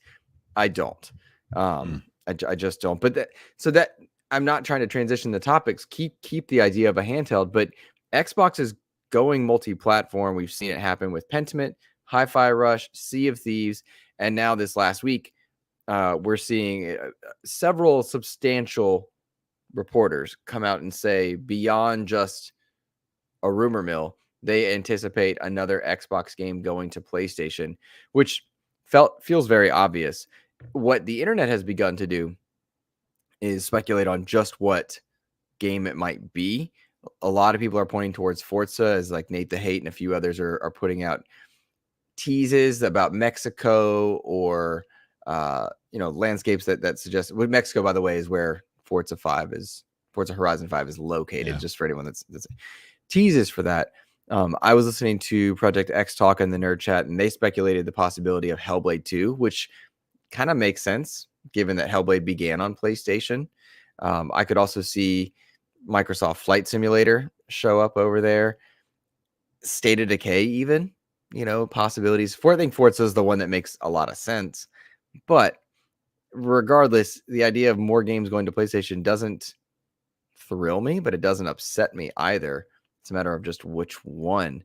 I don't. I just don't. But that I'm not trying to transition the topics. Keep the idea of a handheld, but Xbox is going multi-platform. We've seen it happen with Pentiment, Hi-Fi Rush, Sea of Thieves, and now this last week, we're seeing several substantial reporters come out and say, beyond just a rumor mill, they anticipate another Xbox game going to PlayStation, which feels very obvious. What the internet has begun to do is speculate on just what game it might be. A lot of people are pointing towards Forza, as like Nate the Hate and a few others are putting out teases about Mexico, or landscapes that suggest. Well, Mexico, by the way, is where Forza Horizon 5 is located. Just for anyone that's teases for that. I was listening to Project X Talk in the Nerd Chat, and they speculated the possibility of Hellblade 2, which kind of makes sense given that Hellblade began on PlayStation. I could also see Microsoft Flight Simulator show up over there. State of Decay, even, possibilities. I think Forza is the one that makes a lot of sense. But regardless, the idea of more games going to PlayStation doesn't thrill me, but it doesn't upset me either. It's a matter of just which one.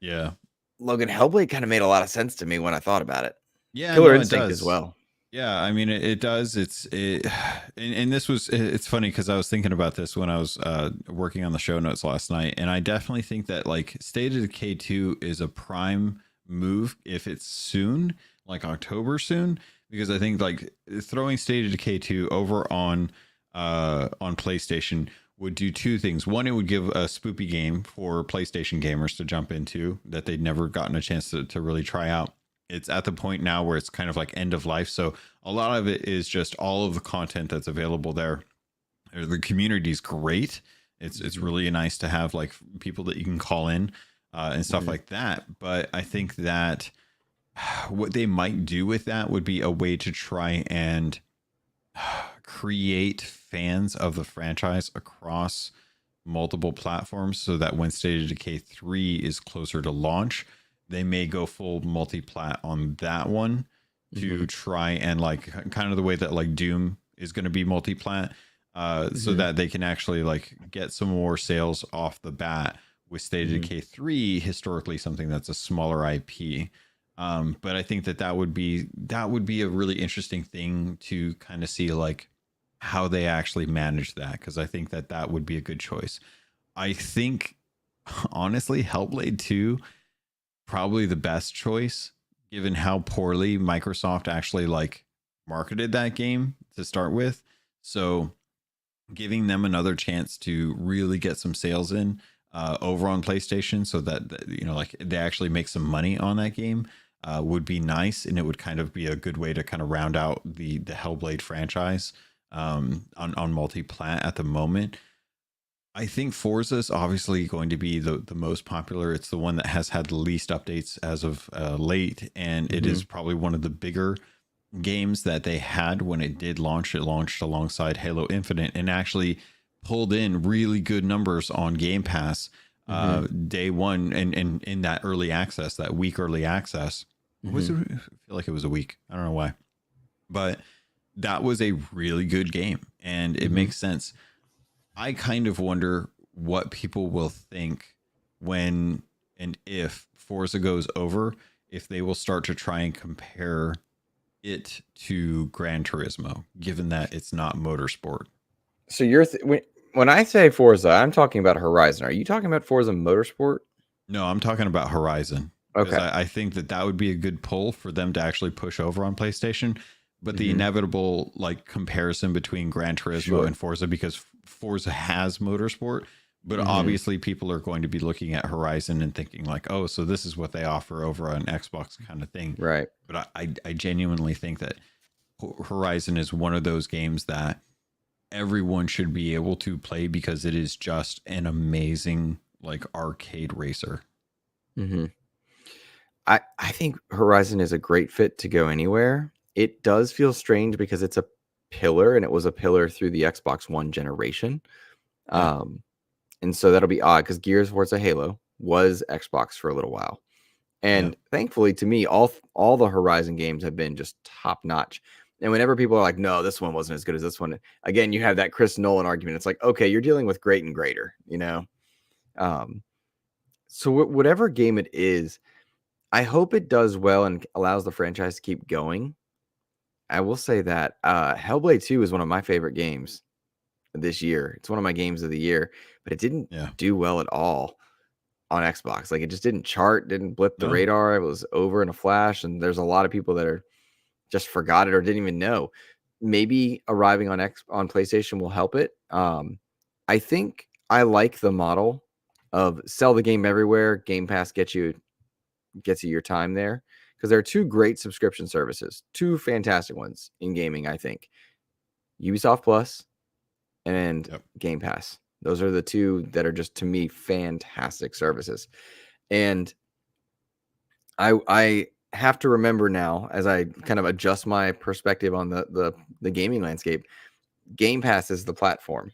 Yeah. Logan, Hellblade kind of made a lot of sense to me when I thought about it. Yeah. Killer Instinct as well. Yeah, I mean, it does. And this was, it's funny because I was thinking about this when I was working on the show notes last night, and I definitely think that like State of Decay 2 is a prime move if it's soon, like October soon, because I think like throwing State of Decay 2 over on PlayStation would do two things. One, it would give a spoopy game for PlayStation gamers to jump into that they'd never gotten a chance to really try out. It's at the point now where it's kind of like end of life. So a lot of it is just all of the content that's available there. The community is great. It's really nice to have like people that you can call in and stuff like that. But I think that what they might do with that would be a way to try and create fans of the franchise across multiple platforms, so that when State of Decay 3 is closer to launch, they may go full multi-plat on that one to try and like kind of the way that like Doom is going to be multi-plat, so that they can actually like get some more sales off the bat with State of Decay 3, historically something that's a smaller IP. But I think that would be a really interesting thing to kind of see like how they actually manage that, because I think that would be a good choice. I think honestly Hellblade 2 probably the best choice given how poorly Microsoft actually like marketed that game to start with. So giving them another chance to really get some sales in over on PlayStation, so that you know, like they actually make some money on that game, would be nice, and it would kind of be a good way to kind of round out the Hellblade franchise on multi-plat at the moment. I think Forza is obviously going to be the most popular. It's the one that has had the least updates as of late, and it is probably one of the bigger games that they had when it did launch. It launched alongside Halo Infinite and actually pulled in really good numbers on Game Pass day one, and in that early access, that week early access. Was it? I feel like it was a week. I don't know why, but that was a really good game, and it makes sense. I kind of wonder what people will think when and if Forza goes over, if they will start to try and compare it to Gran Turismo, given that it's not motorsport. So when I say Forza, I'm talking about Horizon. Are you talking about Forza Motorsport? No, I'm talking about Horizon. Okay. I think that would be a good pull for them to actually push over on PlayStation. But the inevitable like comparison between Gran Turismo and Forza, because Forza has motorsport, but obviously people are going to be looking at Horizon and thinking like, oh, so this is what they offer over on Xbox kind of thing. Right. But I genuinely think that Horizon is one of those games that everyone should be able to play because it is just an amazing like arcade racer. I think Horizon is a great fit to go anywhere. It does feel strange because it's a pillar, and it was a pillar through the Xbox One generation. And so that'll be odd because Gears of Forza Halo was Xbox for a little while. And thankfully to me, all the Horizon games have been just top notch. And whenever people are like, no, this one wasn't as good as this one, again, you have that Chris Nolan argument. It's like, okay, you're dealing with great and greater, you know? So whatever game it is, I hope it does well and allows the franchise to keep going. I will say that Hellblade 2 is one of my favorite games this year. It's one of my games of the year, but it didn't do well at all on Xbox. Like, it just didn't chart, didn't blip the radar. It was over in a flash, and there's a lot of people that are just forgot it or didn't even know. Maybe arriving on PlayStation will help it. I think I like the model of sell the game everywhere. Game Pass gets you your time there, because there are two great subscription services, two fantastic ones in gaming, I think. Ubisoft Plus and Game Pass. Those are the two that are just, to me, fantastic services. And I have to remember now, as I kind of adjust my perspective on the gaming landscape, Game Pass is the platform,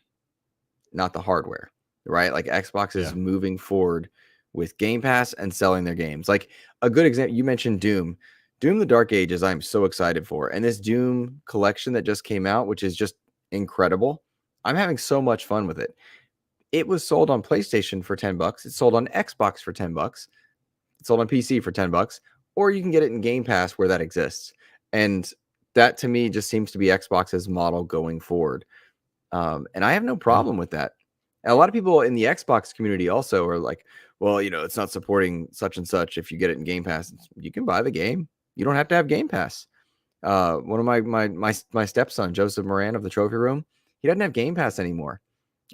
not the hardware, right? Like, Xbox is moving forward with Game Pass and selling their games. Like, a good example, you mentioned Doom the Dark Ages. I'm so excited for, and this Doom collection that just came out, which is just incredible. I'm having so much fun with it. It was sold on PlayStation for $10. It's sold on Xbox for $10. It's sold on PC for $10, or you can get it in Game Pass where that exists. And that, to me, just seems to be Xbox's model going forward. And I have no problem with that. And a lot of people in the Xbox community also are like, well, you know, it's not supporting such and such. If you get it in Game Pass, you can buy the game. You don't have to have Game Pass. One of my stepson, Joseph Moran of the Trophy Room, he doesn't have Game Pass anymore.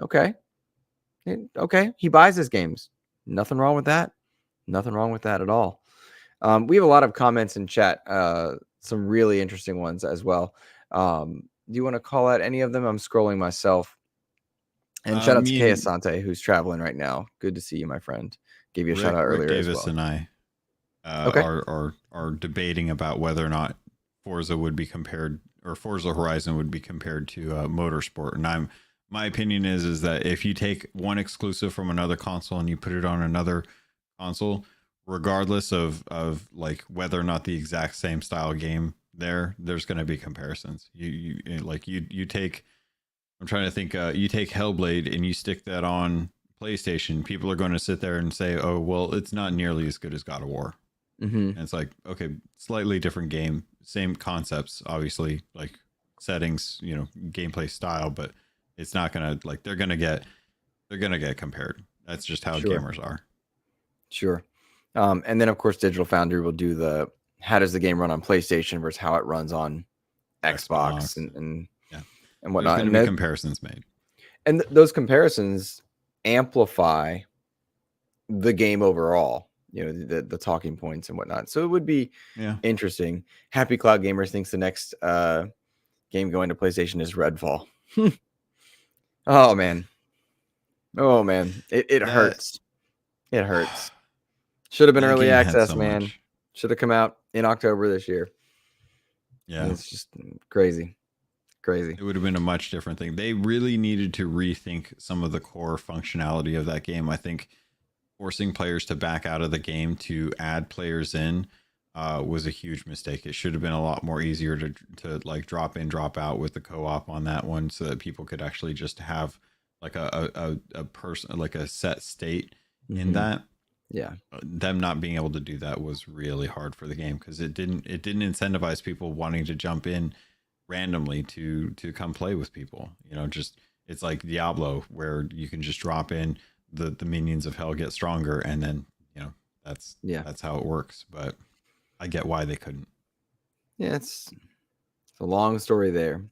Okay. He buys his games. Nothing wrong with that. Nothing wrong with that at all. We have a lot of comments in chat. Some really interesting ones as well. Do you want to call out any of them? I'm scrolling myself. And shout out to Kay Asante, who's traveling right now. Good to see you, my friend. Gave you a shout out earlier. Rick Davis as well. And I are debating about whether or not Forza would be compared, or Forza Horizon would be compared to Motorsport. And my opinion is that if you take one exclusive from another console and you put it on another console, regardless of like whether or not the exact same style game there's going to be comparisons. You take, I'm trying to think, you take Hellblade and you stick that on PlayStation, people are going to sit there and say, oh, well, it's not nearly as good as God of War. And it's like, okay, slightly different game, same concepts, obviously, like settings, you know, gameplay style, but it's not going to, like, they're going to get compared. That's just how gamers are. Sure. And then of course Digital Foundry will do the how does the game run on PlayStation versus how it runs on Xbox and yeah, and there's whatnot. going to be comparisons made, and those comparisons amplify the game overall. You know, the talking points and whatnot. So it would be interesting. Happy Cloud Gamers thinks the next game going to PlayStation is Redfall. Oh man, it hurts. It hurts. Should have been early access, man. Should have come out in October this year. Yeah, it's just crazy. It would have been a much different thing. They really needed to rethink some of the core functionality of that game. I think forcing players to back out of the game to add players in was a huge mistake. It should have been a lot more easier to like drop in, drop out with the co-op on that one, so that people could actually just have like a person, like a set state in that. Yeah, them not being able to do that was really hard for the game, because it didn't incentivize people wanting to jump in randomly to come play with people. You know, just it's like Diablo, where you can just drop in, the minions of hell get stronger, and then you know that's how it works. But I get why they couldn't. Yeah, it's a long story there.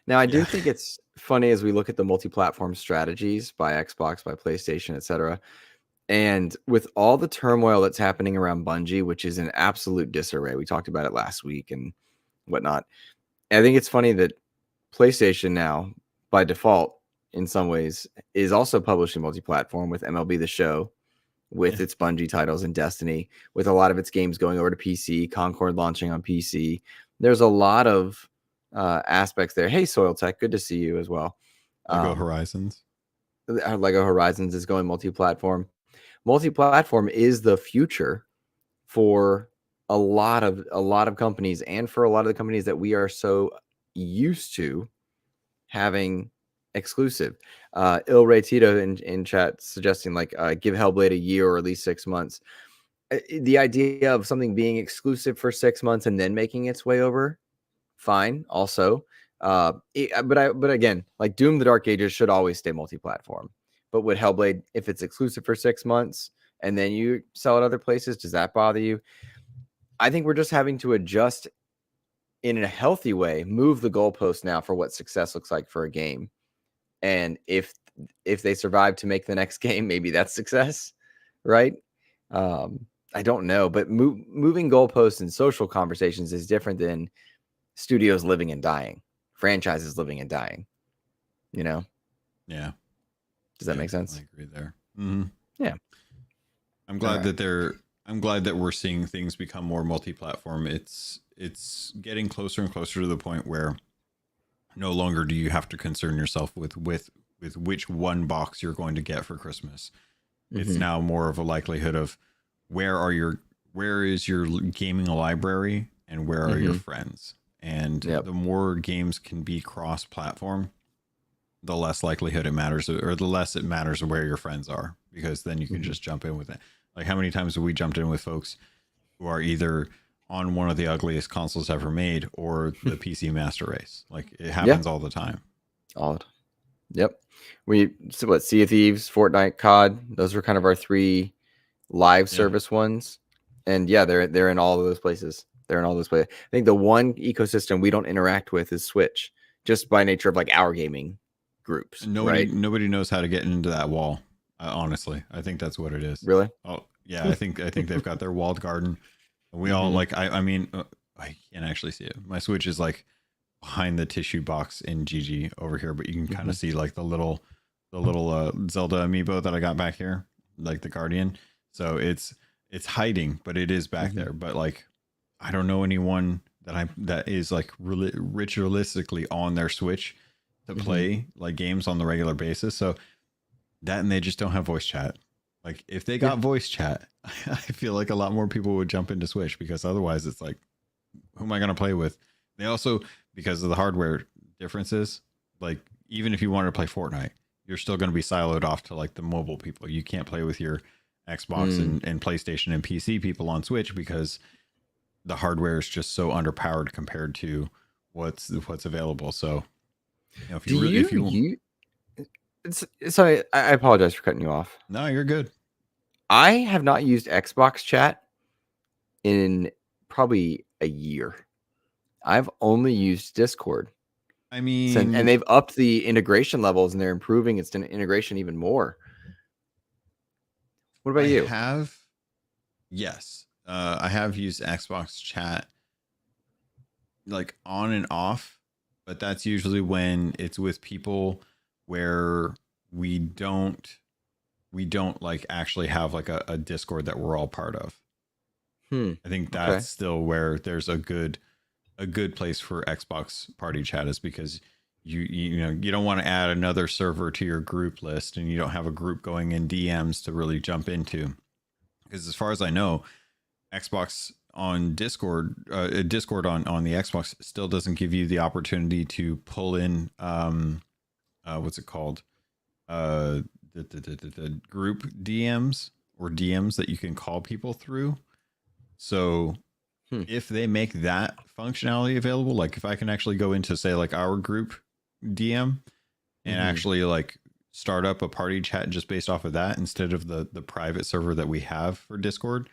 Now I do think it's funny as we look at the multi-platform strategies by Xbox, by PlayStation, etc. And with all the turmoil that's happening around Bungie, which is an absolute disarray, we talked about it last week and whatnot. I think it's funny that PlayStation now, by default, in some ways, is also publishing multi-platform with MLB The Show, with its Bungie titles and Destiny, with a lot of its games going over to PC, Concord launching on PC. There's a lot of aspects there. Hey, Soil Tech, good to see you as well. Lego Horizons. Lego Horizons is going multi-platform. Multi-platform is the future for a lot of companies, and for a lot of the companies that we are used to having exclusive. Il Ray Tito in chat suggesting like give Hellblade a year or at least 6 months. The idea of something being exclusive for 6 months and then making its way over, fine. Also, but again, like Doom: The Dark Ages should always stay multi-platform. But would Hellblade, if it's exclusive for 6 months and then you sell it other places, does that bother you? I think we're just having to adjust in a healthy way, move the goalpost now for what success looks like for a game. And if they survive to make the next game, maybe that's success, right? I don't know, but moving goalposts in social conversations is different than studios living and dying, franchises living and dying, you know? Yeah. Does that make sense? I agree there. Mm-hmm. Yeah. I'm glad that we're seeing things become more multi-platform. It's getting closer and closer to the point where no longer do you have to concern yourself with which one box you're going to get for Christmas. It's now more of a likelihood of where is your gaming library and where are your friends. And the more games can be cross-platform, the less likelihood it matters, or the less it matters where your friends are, because then you can just jump in with it. Like, how many times have we jumped in with folks who are either on one of the ugliest consoles ever made or the PC Master Race? Like, it happens all the time. Yep. Sea of Thieves, Fortnite, COD, those were kind of our 3 live service ones. And they're in all of those places. They're in all those places. I think the one ecosystem we don't interact with is Switch, just by nature of like our gaming groups. Nobody knows how to get into that wall. Honestly, I think that's what it is. Really? Oh yeah, I think they've got their walled garden. We all like. I mean, I can't actually see it. My Switch is like behind the tissue box in GG over here, but you can kind of see like the little Zelda amiibo that I got back here, like the Guardian. So it's hiding, but it is back there. But like, I don't know anyone that is like ritualistically on their Switch to play like games on the regular basis. So that, and they just don't have voice chat. Like, if they got voice chat, I feel like a lot more people would jump into Switch, because otherwise it's like, who am I going to play with? They also, because of the hardware differences, like, even if you wanted to play Fortnite, you're still going to be siloed off to like the mobile people. You can't play with your Xbox and PlayStation and PC people on Switch, because the hardware is just so underpowered compared to what's available. So, sorry, I apologize for cutting you off. No, you're good. I have not used Xbox chat in probably a year. I've only used Discord. I mean, And they've upped the integration levels and they're improving its integration even more. What about you? Yes. I have used Xbox chat like on and off, but that's usually when it's with people where we don't like actually have like a Discord that we're all part of. I think that's still where there's a good place for Xbox party chat, is because you know, you don't want to add another server to your group list and you don't have a group going in DMs to really jump into. Because as far as I know, Xbox on Discord, Discord on the Xbox still doesn't give you the opportunity to pull in what's it called? The group DMs or DMs that you can call people through. So if they make that functionality available, like if I can actually go into, say, like our group DM and actually like start up a party chat just based off of that instead of the private server that we have for Discord,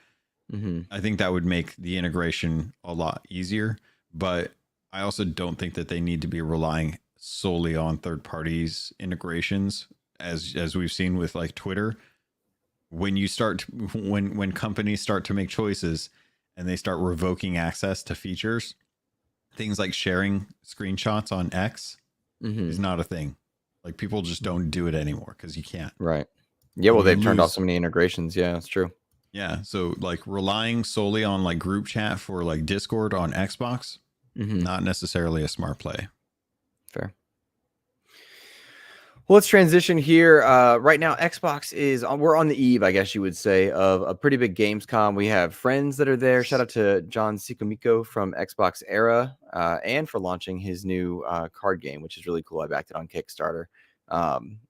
I think that would make the integration a lot easier. But I also don't think that they need to be relying solely on third parties integrations, as we've seen with like Twitter. When you start when companies start to make choices and they start revoking access to features, things like sharing screenshots on X is not a thing. Like, people just don't do it anymore because you can't. Right. Yeah, well, they've turned off so many integrations. Yeah, that's true. Yeah, so like relying solely on like group chat for like Discord on Xbox, not necessarily a smart play. Fair. Well, let's transition here. Right now, Xbox we're on the eve, I guess you would say, of a pretty big Gamescom. We have friends that are there. Shout out to John Sikomiko from Xbox Era and for launching his new card game, which is really cool. I backed it on Kickstarter.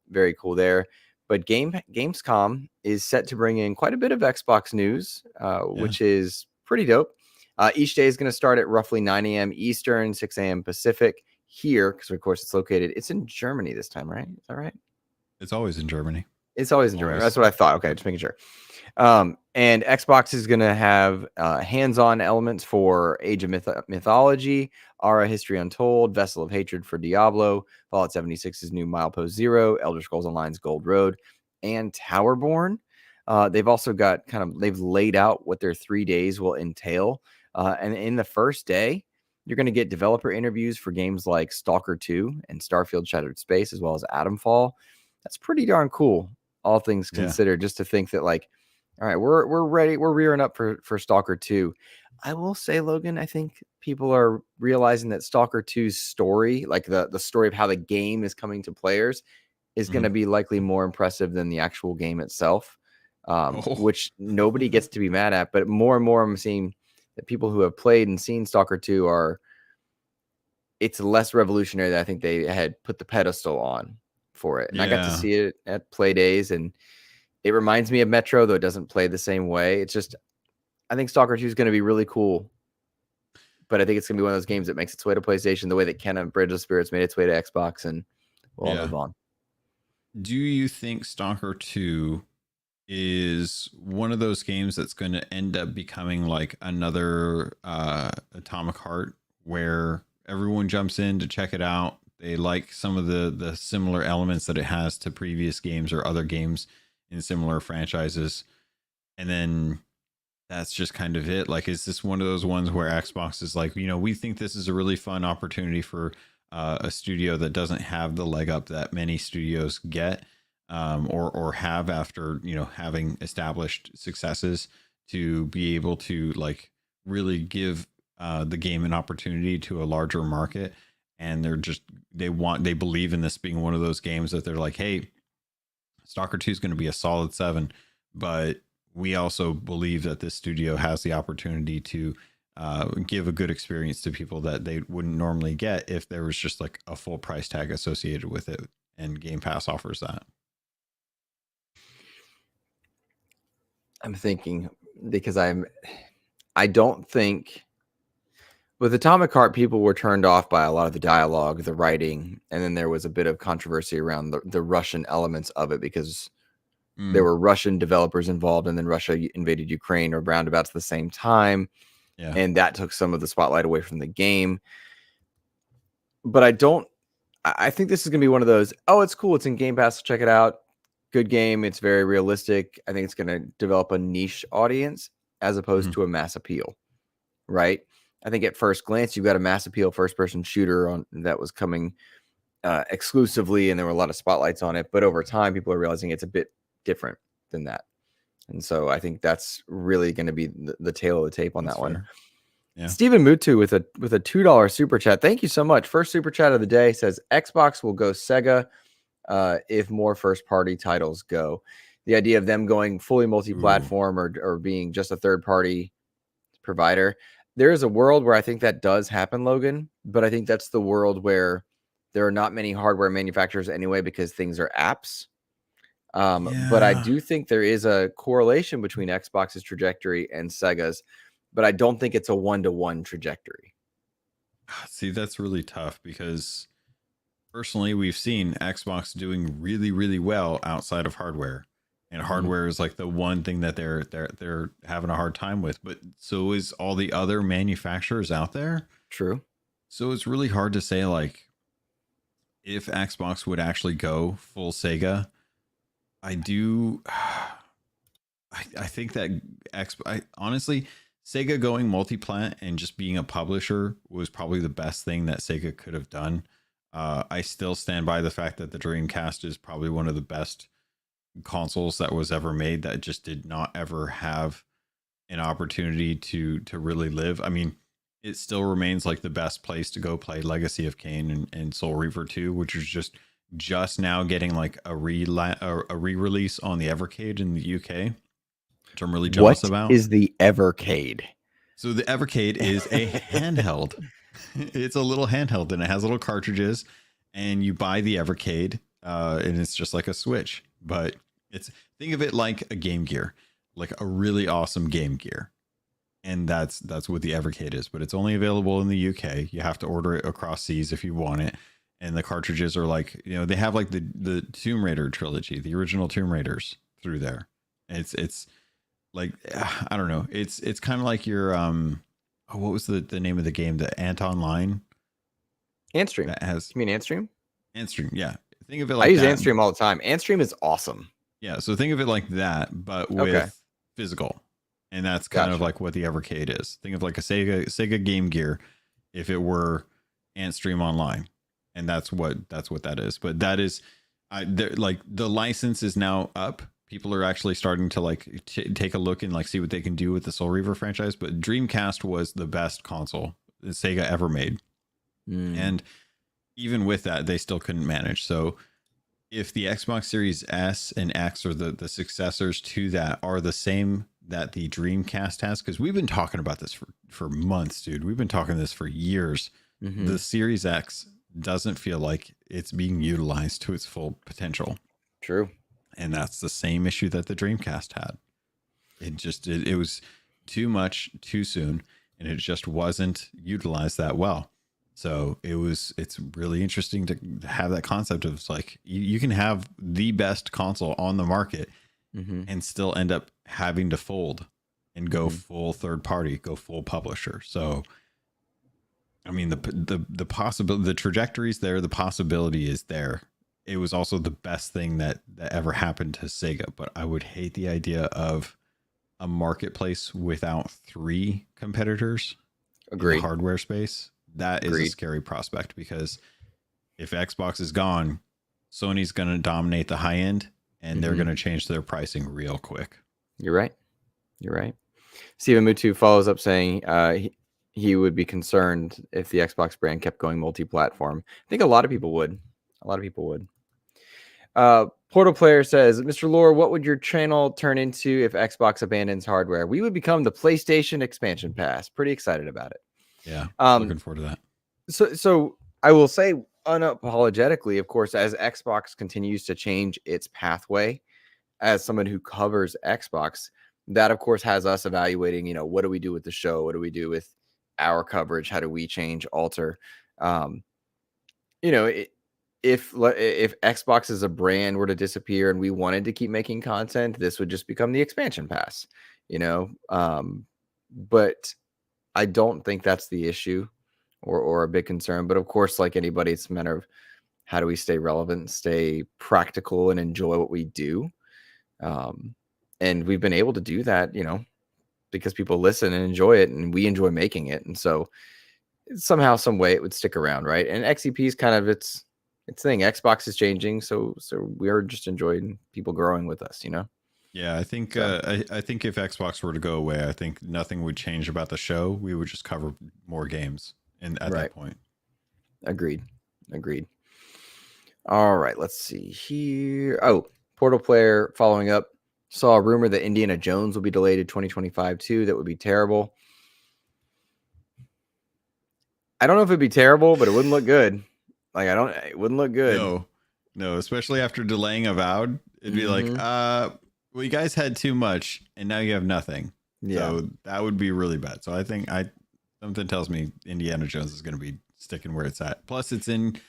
Very cool there. But Gamescom is set to bring in quite a bit of Xbox news, which is pretty dope. Each day is going to start at roughly 9 a.m. Eastern, 6 a.m. Pacific. Here, because of course it's in Germany this time, right? Is that right? It's always in Germany. It's always in Germany. That's what I thought. Okay, just making sure. And Xbox is going to have hands-on elements for Age of Mythology, Ara History Untold, Vessel of Hatred for Diablo, Fallout 76's new Milepost Zero, Elder Scrolls Online's Gold Road, and Towerborn. They've also got they've laid out what their 3 days will entail. And in the first day, you're going to get developer interviews for games like Stalker 2 and Starfield Shattered Space, as well as Atomfall. That's pretty darn cool, all things considered, just to think that, like, all right, we're ready. We're rearing up for Stalker 2. I will say, Logan, I think people are realizing that Stalker 2's story, like the story of how the game is coming to players, is going to be likely more impressive than the actual game itself, which nobody gets to be mad at. But more and more I'm seeing that people who have played and seen Stalker 2 it's less revolutionary than I think they had put the pedestal on for it. And I got to see it at Play Days, and it reminds me of Metro, though it doesn't play the same way. It's just, I think Stalker 2 is going to be really cool, but I think it's going to be one of those games that makes its way to PlayStation the way that Ken of Bridge of Spirits made its way to Xbox, and we'll move on. Do you think Stalker 2 is one of those games that's going to end up becoming like another Atomic Heart, where everyone jumps in to check it out? They like some of the similar elements that it has to previous games or other games in similar franchises, and then that's just kind of it. Like, is this one of those ones where Xbox is like, we think this is a really fun opportunity for a studio that doesn't have the leg up that many studios get, or have after having established successes, to be able to like really give the game an opportunity to a larger market. And they believe in this being one of those games that they're like, hey, Stalker 2 is going to be a solid 7, but we also believe that this studio has the opportunity to give a good experience to people that they wouldn't normally get if there was just like a full price tag associated with it, and Game Pass offers that. I'm thinking, because I don't think with Atomic Heart, people were turned off by a lot of the dialogue, the writing, and then there was a bit of controversy around the Russian elements of it, because there were Russian developers involved, and then Russia invaded Ukraine or roundabouts at the same time. Yeah. And that took some of the spotlight away from the game. But I think this is going to be one of those, oh, it's cool. It's in Game Pass. Check it out. Good game. It's very realistic. I think it's going to develop a niche audience as opposed to a mass appeal, right? I think at first glance, you've got a mass appeal first-person shooter that was coming exclusively, and there were a lot of spotlights on it. But over time, people are realizing it's a bit different than that. And so I think that's really going to be the tail of the tape on that one. Yeah. Stephen Mutu with a $2 super chat. Thank you so much. First super chat of the day says Xbox will go Sega if more first party titles go. The idea of them going fully multi-platform or being just a third party provider. There is a world where I think that does happen, Logan, but I think that's the world where there are not many hardware manufacturers anyway because things are apps. But I do think there is a correlation between Xbox's trajectory and Sega's, but I don't think it's a 1-to-1 trajectory. See, that's really tough because personally, we've seen Xbox doing really, really well outside of hardware, and hardware is like the one thing that they're having a hard time with. But so is all the other manufacturers out there. True. So it's really hard to say like if Xbox would actually go full Sega. I think that honestly, Sega going multi-plat and just being a publisher was probably the best thing that Sega could have done. I still stand by the fact that the Dreamcast is probably one of the best consoles that was ever made that just did not ever have an opportunity to really live. I mean, it still remains like the best place to go play Legacy of Kain and Soul Reaver 2, which is just now getting like a re-release on the Evercade in the UK, which I'm really jealous about. What is the Evercade? So the Evercade is a handheld. It's a little handheld and it has little cartridges, and you buy the Evercade and it's just like a Switch, but think of it like a Game Gear, like a really awesome Game Gear. And that's what the Evercade is, but it's only available in the UK. You have to order it across seas if you want it. And the cartridges are like, they have like the Tomb Raider trilogy, the original Tomb Raiders through there. It's like, I don't know. It's kind of like your, what was the name of the game? The Ant Online? Antstream. You mean Antstream? Antstream, yeah. Think of it like I use Antstream all the time. Antstream is awesome. Yeah, so think of it like that, but with physical. And that's kind of like what the Evercade is. Think of like a Sega Game Gear if it were Antstream Online. And that's what that is. But that is like the license is now up. People are actually starting to like take a look and like see what they can do with the Soul Reaver franchise. But Dreamcast was the best console that Sega ever made. And even with that, they still couldn't manage. So if the Xbox Series S and X or the successors to that are the same that the Dreamcast has, because we've been talking about this for months, dude. We've been talking this for years. The Series X doesn't feel like it's being utilized to its full potential. True. And that's the same issue that the Dreamcast had. It was too much too soon, and it just wasn't utilized that well. So it's really interesting to have that concept of like you can have the best console on the market and still end up having to fold and go full third party, go full publisher. So I mean, the possibility, the trajectory's there, the possibility is there. It was also the best thing that ever happened to Sega, but I would hate the idea of a marketplace without 3 competitors in the hardware space. That is a scary prospect, because if Xbox is gone, Sony's going to dominate the high end, and they're going to change their pricing real quick. You're right. Stephen Mutu follows up saying he would be concerned if the Xbox brand kept going multi-platform. I think a lot of people would. Portal Player says, Mr. Lohr, what would your channel turn into if Xbox abandons hardware? We would become the PlayStation expansion pass. Pretty excited about it. Yeah, looking forward to that. So I will say unapologetically, of course, as Xbox continues to change its pathway, as someone who covers Xbox, that of course has us evaluating, what do we do with the show? What do we do with our coverage? How do we change, alter? if Xbox as a brand were to disappear and we wanted to keep making content, this would just become the expansion pass, you know. But I don't think that's the issue or a big concern. But of course, like anybody, it's a matter of how do we stay relevant, stay practical, and enjoy what we do. And we've been able to do that, you know, because people listen and enjoy it, and we enjoy making it. And so somehow, some way, it would stick around, right? And XEP is kind of its thing. Xbox is changing, so we are just enjoying people growing with us, you know. Yeah, I think I think if Xbox were to go away, I think nothing would change about the show. We would just cover more games, and at that point, agreed. All right, let's see here. Oh, Portal Player following up. Saw a rumor that Indiana Jones will be delayed to 2025 too. That would be terrible. I don't know if it'd be terrible, but it wouldn't look good. Like it wouldn't look good. No, especially after delaying Avowed, it'd be like, well, you guys had too much, and now you have nothing. Yeah. So that would be really bad. So I think something tells me Indiana Jones is going to be sticking where it's at. Plus, it's in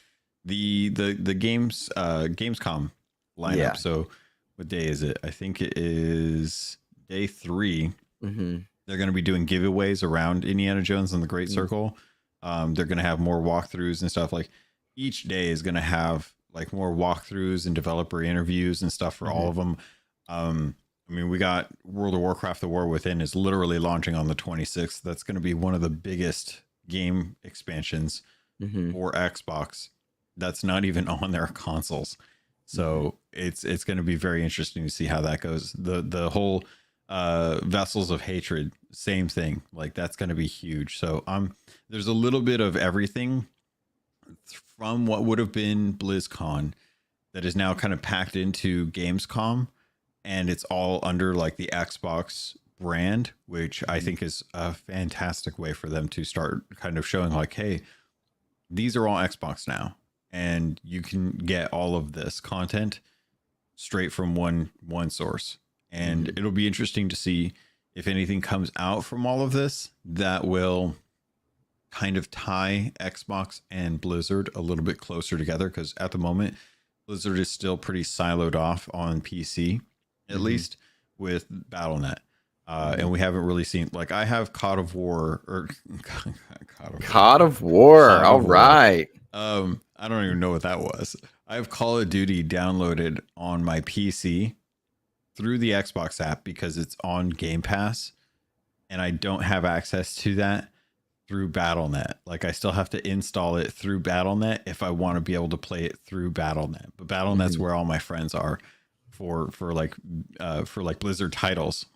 the Gamescom lineup. Yeah. So what day is it? I think it is day 3. Mm-hmm. They're going to be doing giveaways around Indiana Jones and the Great Circle. They're going to have more walkthroughs and stuff. Like each day is going to have like more walkthroughs and developer interviews and stuff for all of them. I mean, we got World of Warcraft: The War Within is literally launching on the 26th. That's going to be one of the biggest game expansions for Xbox. That's not even on their consoles. So it's going to be very interesting to see how that goes. The whole Vessels of Hatred, same thing. Like that's going to be huge. So there's a little bit of everything from what would have been BlizzCon that is now kind of packed into Gamescom, and it's all under like the Xbox brand, which I think is a fantastic way for them to start kind of showing like, hey, these are all Xbox now, and you can get all of this content straight from one source. And it'll be interesting to see if anything comes out from all of this that will kind of tie Xbox and Blizzard a little bit closer together, because at the moment Blizzard is still pretty siloed off on PC, at least with BattleNet. And we haven't really seen, like, I have COD of War. All right. I don't even know what that was. I have Call of Duty downloaded on my PC through the Xbox app because it's on Game Pass, and I don't have access to that through BattleNet. Like I still have to install it through BattleNet if I want to be able to play it through BattleNet. But BattleNet's where all my friends are for like Blizzard titles.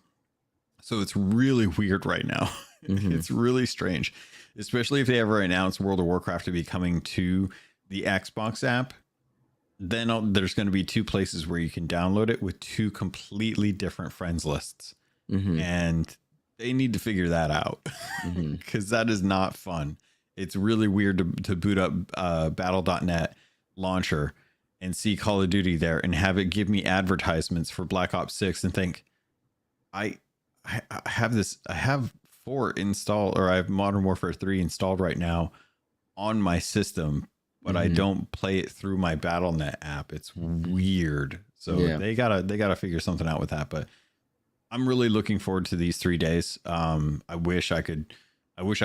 So it's really weird right now. It's really strange, especially if they ever announce World of Warcraft to be coming to the Xbox app. Then there's going to be 2 places where you can download it with 2 completely different friends lists. And they need to figure that out because that is not fun. It's really weird to boot up Battle.net launcher and see Call of Duty there and have it give me advertisements for Black Ops 6 and think, I have 4 installed, or I have Modern Warfare 3 installed right now on my system, but I don't play it through my BattleNet app. It's weird. So they gotta figure something out with that. But I'm really looking forward to these 3 days. I wish I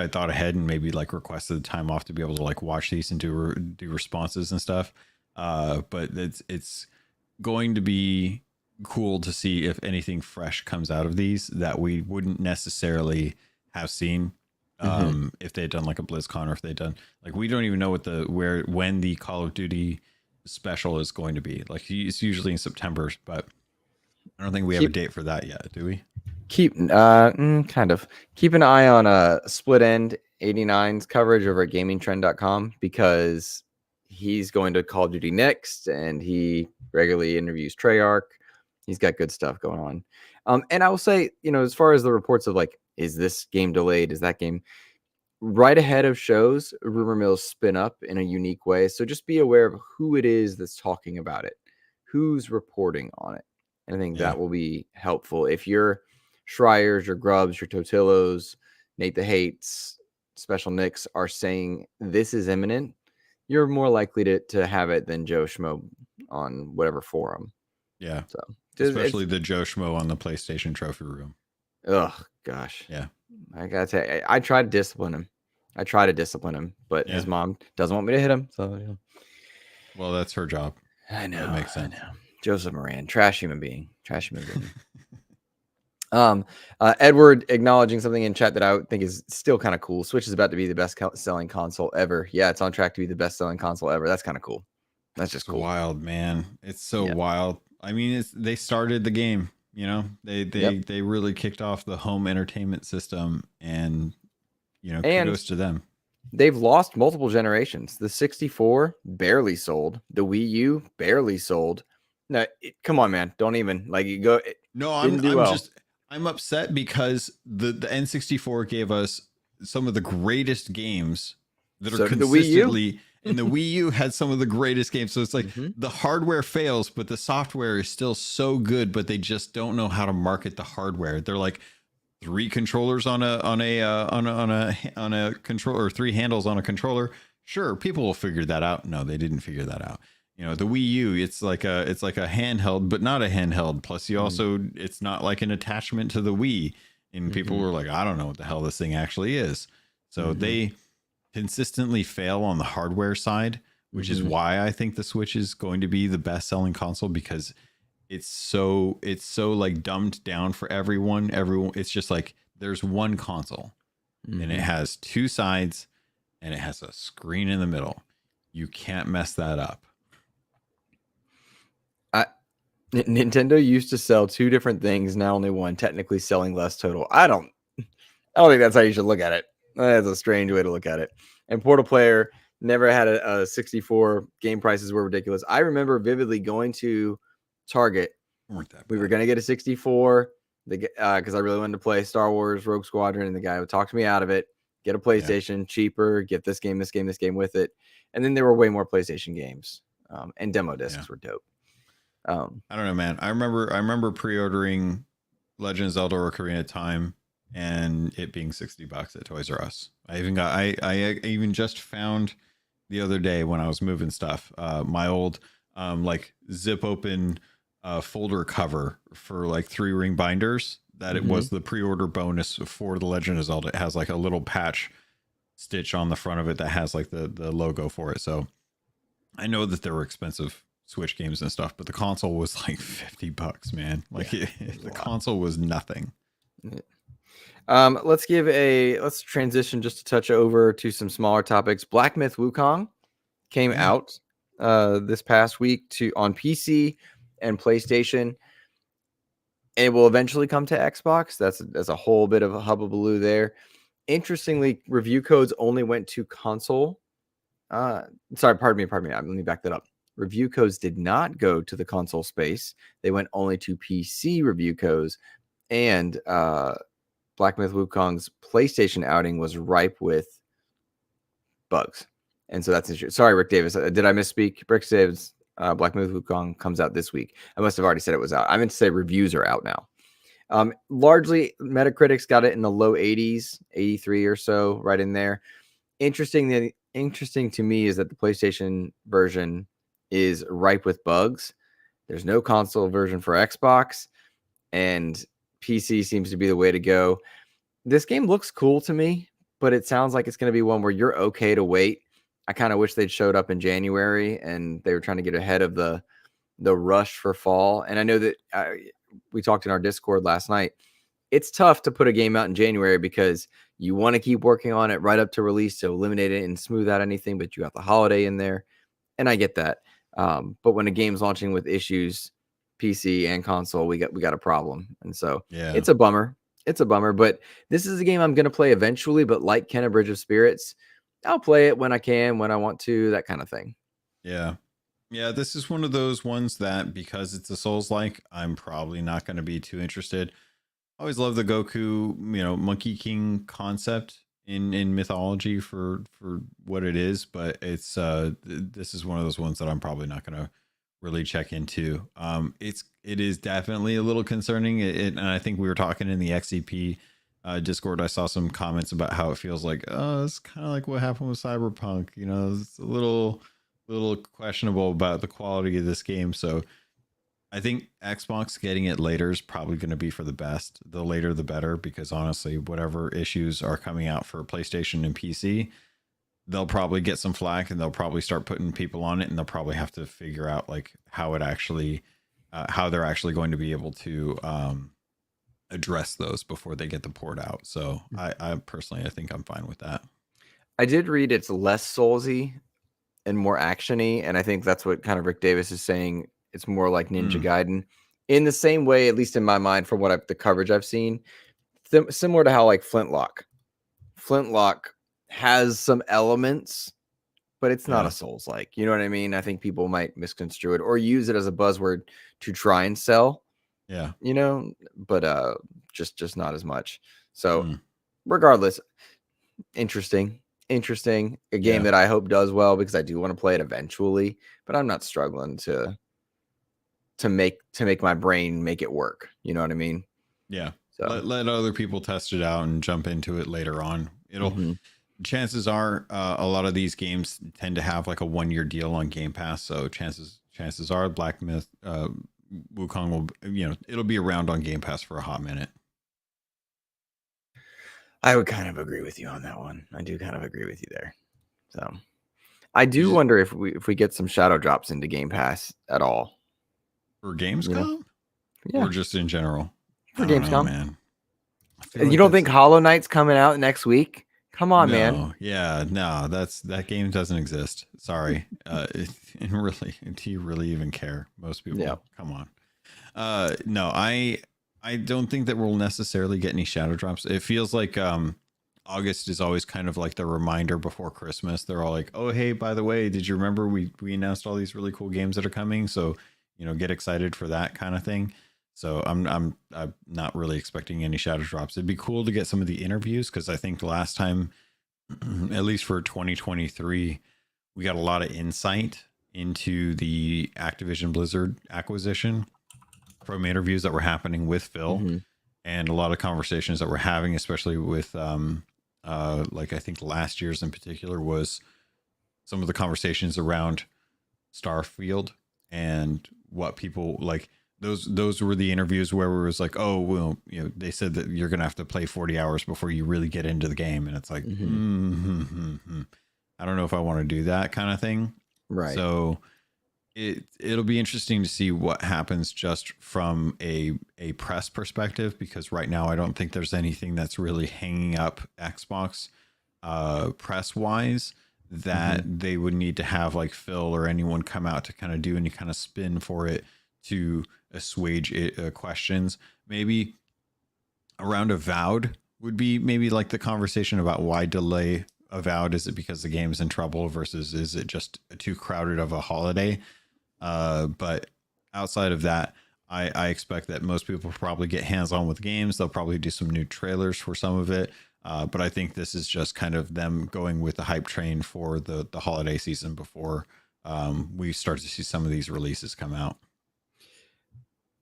thought ahead and maybe like requested the time off to be able to like watch these and do responses and stuff. But it's going to be cool to see if anything fresh comes out of these that we wouldn't necessarily have seen if they'd done like a BlizzCon, or if they'd done like, we don't even know when the Call of Duty special is going to be. Like it's usually in September, but I don't think we have a date for that yet, do we? Keep an eye on Split End 89's coverage over at gamingtrend.com, because he's going to Call of Duty next, and he regularly interviews Treyarch. He's got good stuff going on. And I will say, as far as the reports of like, is this game delayed? Is that game right ahead of shows? Rumor mills spin up in a unique way. So just be aware of who it is that's talking about it, who's reporting on it. And I think that will be helpful. If you're Schreiers, your Grubbs, your Totillos, Nate the Hates, Special Nicks are saying this is imminent, you're more likely to have it than Joe Schmo on whatever forum. Yeah. So Especially the Joe Schmo on the PlayStation trophy room. Oh gosh. Yeah. I gotta say, I try to discipline him. But his mom doesn't want me to hit him. So yeah. Well, that's her job. I know. That makes sense. I know. Joseph Moran, trash human being. Edward acknowledging something in chat that I think is still kind of cool. Switch is about to be the best selling console ever. Yeah, it's on track to be the best selling console ever. That's kind of cool. That's just cool. Wild, man. It's so wild. I mean, they started the game. You know, they really kicked off the home entertainment system, and kudos to them. They've lost multiple generations. The 64 barely sold. The Wii U barely sold. No, come on, man. Don't even you go. No, I'm upset because the N64 gave us some of the greatest games that are consistently, and the Wii U had some of the greatest games. So it's like the hardware fails, but the software is still so good, but they just don't know how to market the hardware. They're like 3 controllers on a controller, or 3 handles on a controller. Sure, people will figure that out. No, they didn't figure that out. The Wii U, it's like a handheld, but not a handheld. Plus, it's not like an attachment to the Wii. And people were like, I don't know what the hell this thing actually is. So they consistently fail on the hardware side, which is why I think the Switch is going to be the best selling console, because it's so like dumbed down for everyone. It's just like there's one console and it has 2 sides and it has a screen in the middle. You can't mess that up. Nintendo used to sell 2 different things, now only one, technically selling less total. I don't think that's how you should look at it. That's a strange way to look at it. And Portal Player never had a 64. Game prices were ridiculous. I remember vividly going to Target. We were going to get a 64 because I really wanted to play Star Wars Rogue Squadron, and the guy would talk to me out of it. Get a PlayStation, cheaper, get this game with it. And then there were way more PlayStation games, and demo discs were dope. I don't know, man. I remember pre-ordering Legend of Zelda Ocarina of Time and it being $60 at Toys R Us. I even just found the other day when I was moving stuff, my old zip open folder cover for 3-ring binders that it was the pre-order bonus for the Legend of Zelda. It has a little patch stitch on the front of it that has the logo for it. So I know that they were expensive Switch games and stuff, but the console was $50, man. The console was nothing. Let's transition just a touch over to some smaller topics. Black Myth Wukong came out this past week on PC and PlayStation. It will eventually come to Xbox. That's a whole bit of a hubbubaloo there. Interestingly, review codes only went to console. Sorry, pardon me. Let me back that up. Review codes did not go to the console space. They went only to PC review codes. And Black Myth Wukong's PlayStation outing was ripe with bugs. And so that's interesting. Sorry, Rick Davis. Did I misspeak? Rick Davis, Black Myth Wukong comes out this week. I must have already said it was out. I meant to say reviews are out now. Largely, Metacritic's got it in the low 80s, 83 or so, right in there. Interesting to me is that the PlayStation version is ripe with bugs. There's no console version for Xbox, and PC seems to be the way to go. This game looks cool to me, but it sounds like it's going to be one where you're okay to wait. I kind of wish they'd showed up in January, and they were trying to get ahead of the rush for fall. And I know that we talked in our Discord last night. It's tough to put a game out in January because you want to keep working on it right up to release to eliminate it and smooth out anything, but you got the holiday in there, and I get that. But when a game's launching with issues, PC and console, we got a problem. And so it's a bummer. But this is a game I'm going to play eventually. But like Kenna Bridge of Spirits, I'll play it when I can, when I want to, that kind of thing. Yeah. This is one of those ones that, because it's a Souls-like, I'm probably not going to be too interested. I always love the Goku, Monkey King concept in mythology for what it is, but it's this is one of those ones that I'm probably not going to really check into. It is definitely a little concerning, and I think we were talking in the XEP Discord, I saw some comments about how it feels like, oh, it's kind of like what happened with Cyberpunk. You know, it's a little questionable about the quality of this game. So I think Xbox getting it later is probably going to be for the best. The later, the better, because honestly, whatever issues are coming out for PlayStation and PC, they'll probably get some flack and they'll probably start putting people on it, and they'll probably have to figure out like how it actually, how they're actually going to be able to address those before they get the port out. So I personally, I think I'm fine with that. I did read it's less Soulsy and more actiony, and I think that's what kind of Rick Davis is saying. It's more like Ninja Gaiden, in the same way, at least in my mind, from what the coverage I've seen, similar to how like Flintlock has some elements, but it's not a Souls-like. You know what I mean? I think people might misconstrue it or use it as a buzzword to try and sell. Yeah, you know, but just not as much. So regardless, interesting. A game that I hope does well, because I do want to play it eventually, but I'm not struggling to make my brain make it work. You know what I mean? Yeah. So Let other people test it out and jump into it later on. It'll chances are a lot of these games tend to have like a 1-year deal on Game Pass, so chances are Black Myth Wukong will, you know, it'll be around on Game Pass for a hot minute. I would kind of agree with you on that one. I do kind of agree with you there. So I do wonder if we get some shadow drops into Game Pass at all for Gamescom, or just in general for Gamescom, man. You don't think Hollow Knight's coming out next week? Come on, man. Yeah, no, that game doesn't exist. Sorry. And really, do you really even care? Most people, come on. No, I don't think that we'll necessarily get any shadow drops. It feels like August is always kind of like the reminder before Christmas. They're all like, oh, hey, by the way, did you remember we announced all these really cool games that are coming? So, you know, get excited for that kind of thing. So I'm not really expecting any shadow drops. It'd be cool to get some of the interviews, because I think last time, at least for 2023, we got a lot of insight into the Activision Blizzard acquisition from interviews that were happening with Phil, and a lot of conversations that we're having, especially with like I think last year's in particular was some of the conversations around Starfield and what people like. Those were the interviews where it was like, oh, well, you know, they said that you're going to have to play 40 hours before you really get into the game. And it's like, I don't know if I want to do that kind of thing. Right. So it'll be interesting to see what happens just from a press perspective, because right now I don't think there's anything that's really hanging up Xbox press wise that they would need to have like Phil or anyone come out to kind of do any kind of spin for it to assuage questions. Maybe around Avowed would be maybe like the conversation about why delay Avowed. Is it because the game's in trouble versus is it just too crowded of a holiday? But outside of that, I expect that most people probably get hands-on with games. They'll probably do some new trailers for some of it. But I think this is just kind of them going with the hype train for the holiday season before we start to see some of these releases come out.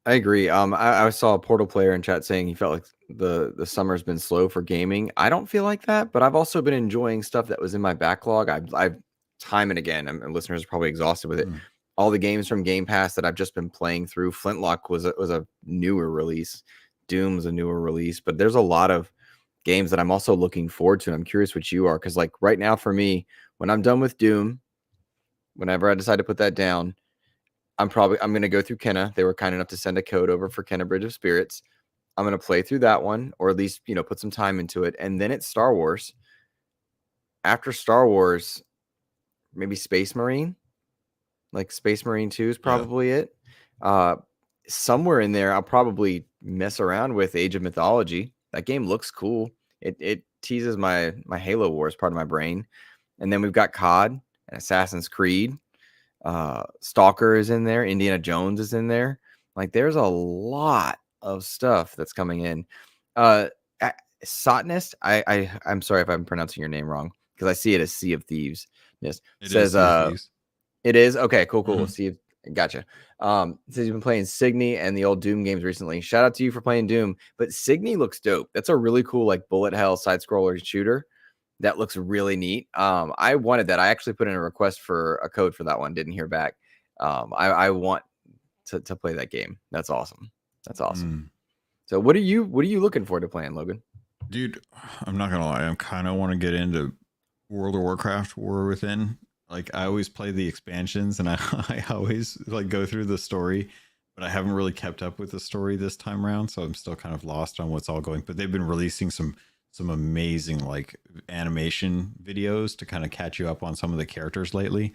I agree. I saw a Portal player in chat saying he felt like the summer's been slow for gaming. I don't feel like that, but I've also been enjoying stuff that was in my backlog. I've time and again, and listeners are probably exhausted with it. All the games from Game Pass that I've just been playing through. Flintlock was a newer release. Doom's a newer release, but there's a lot of games that I'm also looking forward to. And I'm curious what you are, because like right now for me, when I'm done with Doom, whenever I decide to put that down, I'm going to go through Kenna. They were kind enough to send a code over for Kenna Bridge of Spirits. I'm going to play through that one, or at least, you know, put some time into it. And then it's Star Wars. After Star Wars, maybe Space Marine. Like Space Marine 2 is probably it. Somewhere in there, I'll probably mess around with Age of Mythology. That game looks cool. It teases my Halo Wars part of my brain. And then we've got COD and Assassin's Creed. Stalker is in there. Indiana Jones is in there. Like there's a lot of stuff that's coming in. Satanist, I'm sorry if I'm pronouncing your name wrong, because I see it as Sea of Thieves. Yes, It says is it is okay. Cool. Gotcha. It says you've been playing Signy and the old Doom games recently. Shout out to you for playing Doom. But Signy looks dope. That's a really cool like bullet hell side scroller shooter. That looks really neat. I wanted that. I actually put in a request for a code for that one. Didn't hear back. I want to play that game. That's awesome. That's awesome. So what are you looking forward to playing, Logan? Dude, I'm not gonna lie. I kind of want to get into World of Warcraft War Within. Like I always play the expansions and I always like go through the story, but I haven't really kept up with the story this time around, so I'm still kind of lost on what's all going. But they've been releasing some amazing like animation videos to kind of catch you up on some of the characters lately.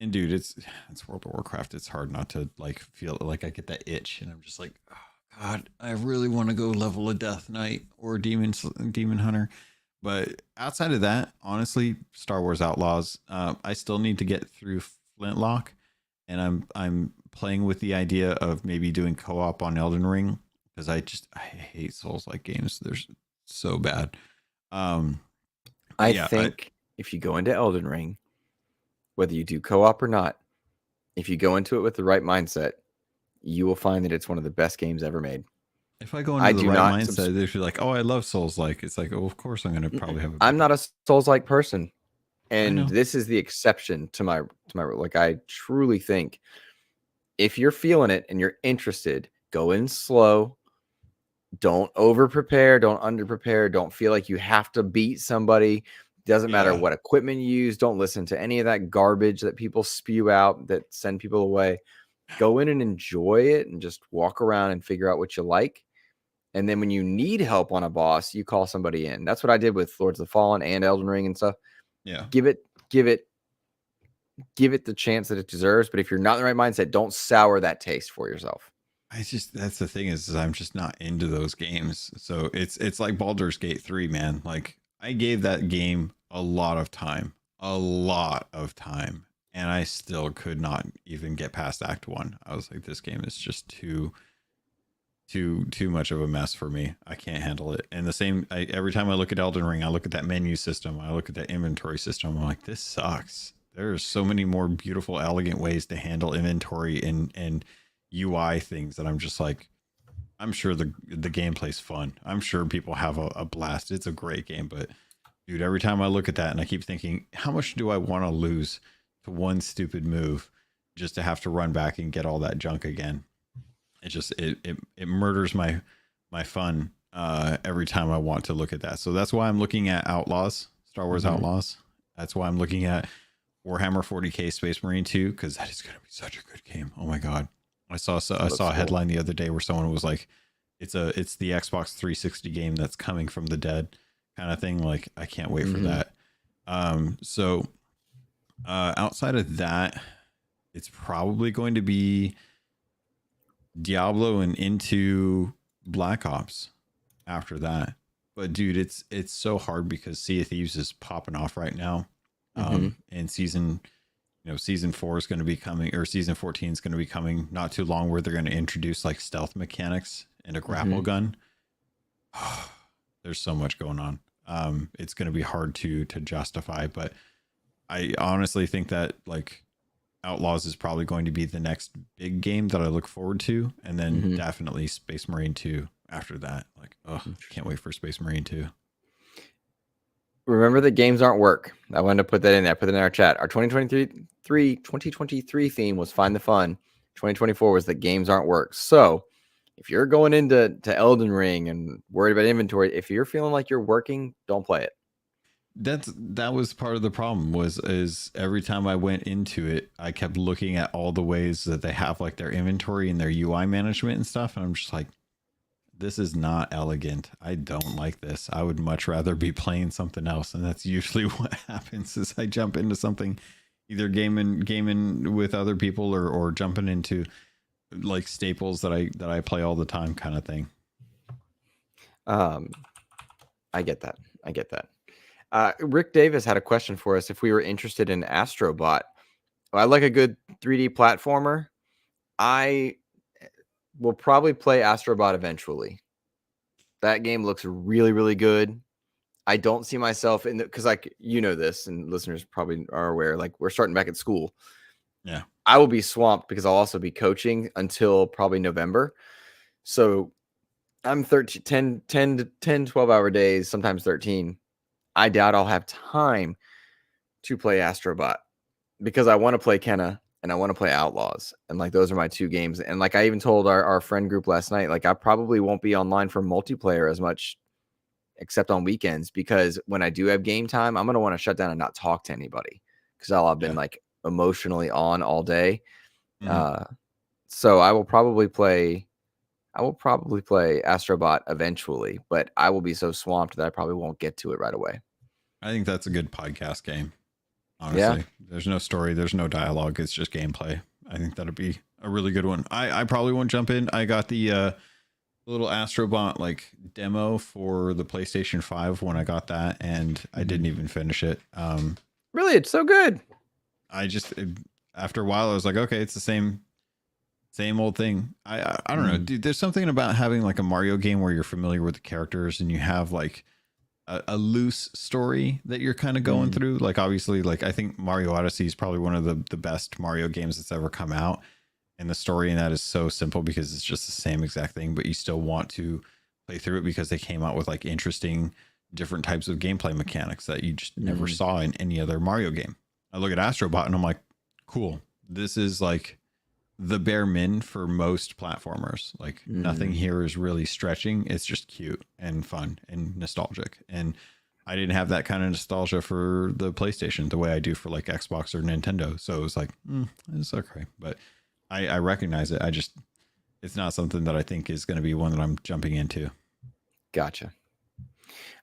And dude, it's World of Warcraft. It's hard not to like feel like I get that itch and I'm just like, oh God, I really want to go level a Death Knight or Demon Hunter. But outside of that, honestly, Star Wars Outlaws, I still need to get through Flintlock, and I'm playing with the idea of maybe doing co-op on Elden Ring because I hate Souls-like games. They're so bad. I think if you go into Elden Ring, whether you do co-op or not, if you go into it with the right mindset, you will find that it's one of the best games ever made. If I go into the right mindset, they feel like, oh, I love Souls-like. It's like, oh, of course I'm going to probably have. I'm not a Souls-like person, and this is the exception to my rule. Like I truly think, if you're feeling it and you're interested, go in slow. Don't over prepare. Don't under prepare. Don't feel like you have to beat somebody. Doesn't matter what equipment you use. Don't listen to any of that garbage that people spew out that send people away. Go in and enjoy it and just walk around and figure out what you like. And then when you need help on a boss, you call somebody in. That's what I did with Lords of the Fallen and Elden Ring and stuff. Yeah. Give it the chance that it deserves. But if you're not in the right mindset, don't sour that taste for yourself. That's the thing is I'm just not into those games. So it's like Baldur's Gate 3, man. Like I gave that game a lot of time, and I still could not even get past Act 1. I was like, this game is just too much of a mess for me. I can't handle it. And the same, every time I look at Elden Ring, I look at that menu system, I look at that inventory system, I'm like, this sucks. There's so many more beautiful, elegant ways to handle inventory and UI things that I'm just like, I'm sure the gameplay's fun. I'm sure people have a blast. It's a great game, but dude, every time I look at that and I keep thinking, how much do I want to lose to one stupid move just to have to run back and get all that junk again? It just it murders my fun every time I want to look at that. So that's why I'm looking at Outlaws, Star Wars Outlaws. That's why I'm looking at Warhammer 40K Space Marine 2, because that is going to be such a good game. Oh my god! I saw a headline the other day where someone was like, it's the Xbox 360 game that's coming from the dead kind of thing. Like I can't wait for that. So outside of that, it's probably going to be Diablo and into Black Ops after that. But dude, it's so hard because Sea of Thieves is popping off right now. And season 4 is going to be coming, or season 14 is going to be coming not too long, where they're going to introduce like stealth mechanics and a grapple gun. There's so much going on. It's going to be hard to justify, but I honestly think that like Outlaws is probably going to be the next big game that I look forward to, and then definitely Space Marine 2 after that. Like, oh, can't wait for Space Marine 2. Remember that games aren't work. I wanted to put that in there. Put it in our chat. Our 2023 theme was Find the Fun. 2024 was that games aren't work. So if you're going into Elden Ring and worried about inventory, if you're feeling like you're working, don't play it. That was part of the problem is every time I went into it, I kept looking at all the ways that they have like their inventory and their UI management and stuff. And I'm just like, this is not elegant. I don't like this. I would much rather be playing something else. And that's usually what happens is I jump into something, either gaming with other people or jumping into like staples that I play all the time kind of thing. I get that. Rick Davis had a question for us if we were interested in Astrobot. I like a good 3D platformer. I will probably play Astrobot eventually. That game looks really, really good. I don't see myself in because like this, and listeners probably are aware, like we're starting back at school. Yeah. I will be swamped because I'll also be coaching until probably November. So I'm 10 to 12-hour days, sometimes 13. I doubt I'll have time to play Astrobot because I want to play Kenna and I want to play Outlaws. And like, those are my 2 games. And like, I even told our friend group last night, like, I probably won't be online for multiplayer as much except on weekends, because when I do have game time, I'm going to want to shut down and not talk to anybody because I'll have been like emotionally on all day. So I will probably play Astrobot eventually, but I will be so swamped that I probably won't get to it right away. I think that's a good podcast game. Honestly, there's no story, there's no dialogue. It's just gameplay. I think that'd be a really good one. I probably won't jump in. I got the little Astrobot like demo for the PlayStation 5 when I got that, and I didn't even finish it. Really, it's so good. After a while, I was like, okay, it's the same old thing. I don't know, dude. There's something about having like a Mario game where you're familiar with the characters and you have like a loose story that you're kind of going through. Like, obviously, like, I think Mario Odyssey is probably one of the best Mario games that's ever come out. And the story in that is so simple because it's just the same exact thing, but you still want to play through it because they came out with like interesting, different types of gameplay mechanics that you just never saw in any other Mario game. I look at Astrobot and I'm like, cool. This is like the bare min for most platformers. Like, nothing here is really stretching. It's just cute and fun and nostalgic. And I didn't have that kind of nostalgia for the PlayStation the way I do for like Xbox or Nintendo. So it was like, it's okay. But I recognize it. It's not something that I think is going to be one that I'm jumping into. Gotcha.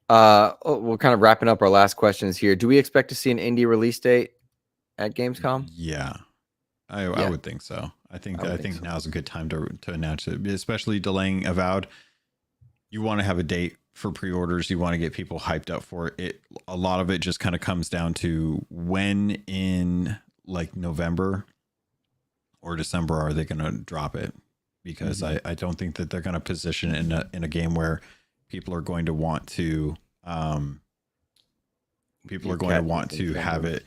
We're kind of wrapping up our last questions here. Do we expect to see an indie release date at Gamescom? Yeah, I would think so. I think so. Now's a good time to announce it, especially delaying Avowed. You want to have a date for pre-orders. You want to get people hyped up for it. A lot of it just kind of comes down to when in like November or December are they going to drop it? Because I don't think that they're going to position it in a game where people are going to want to have it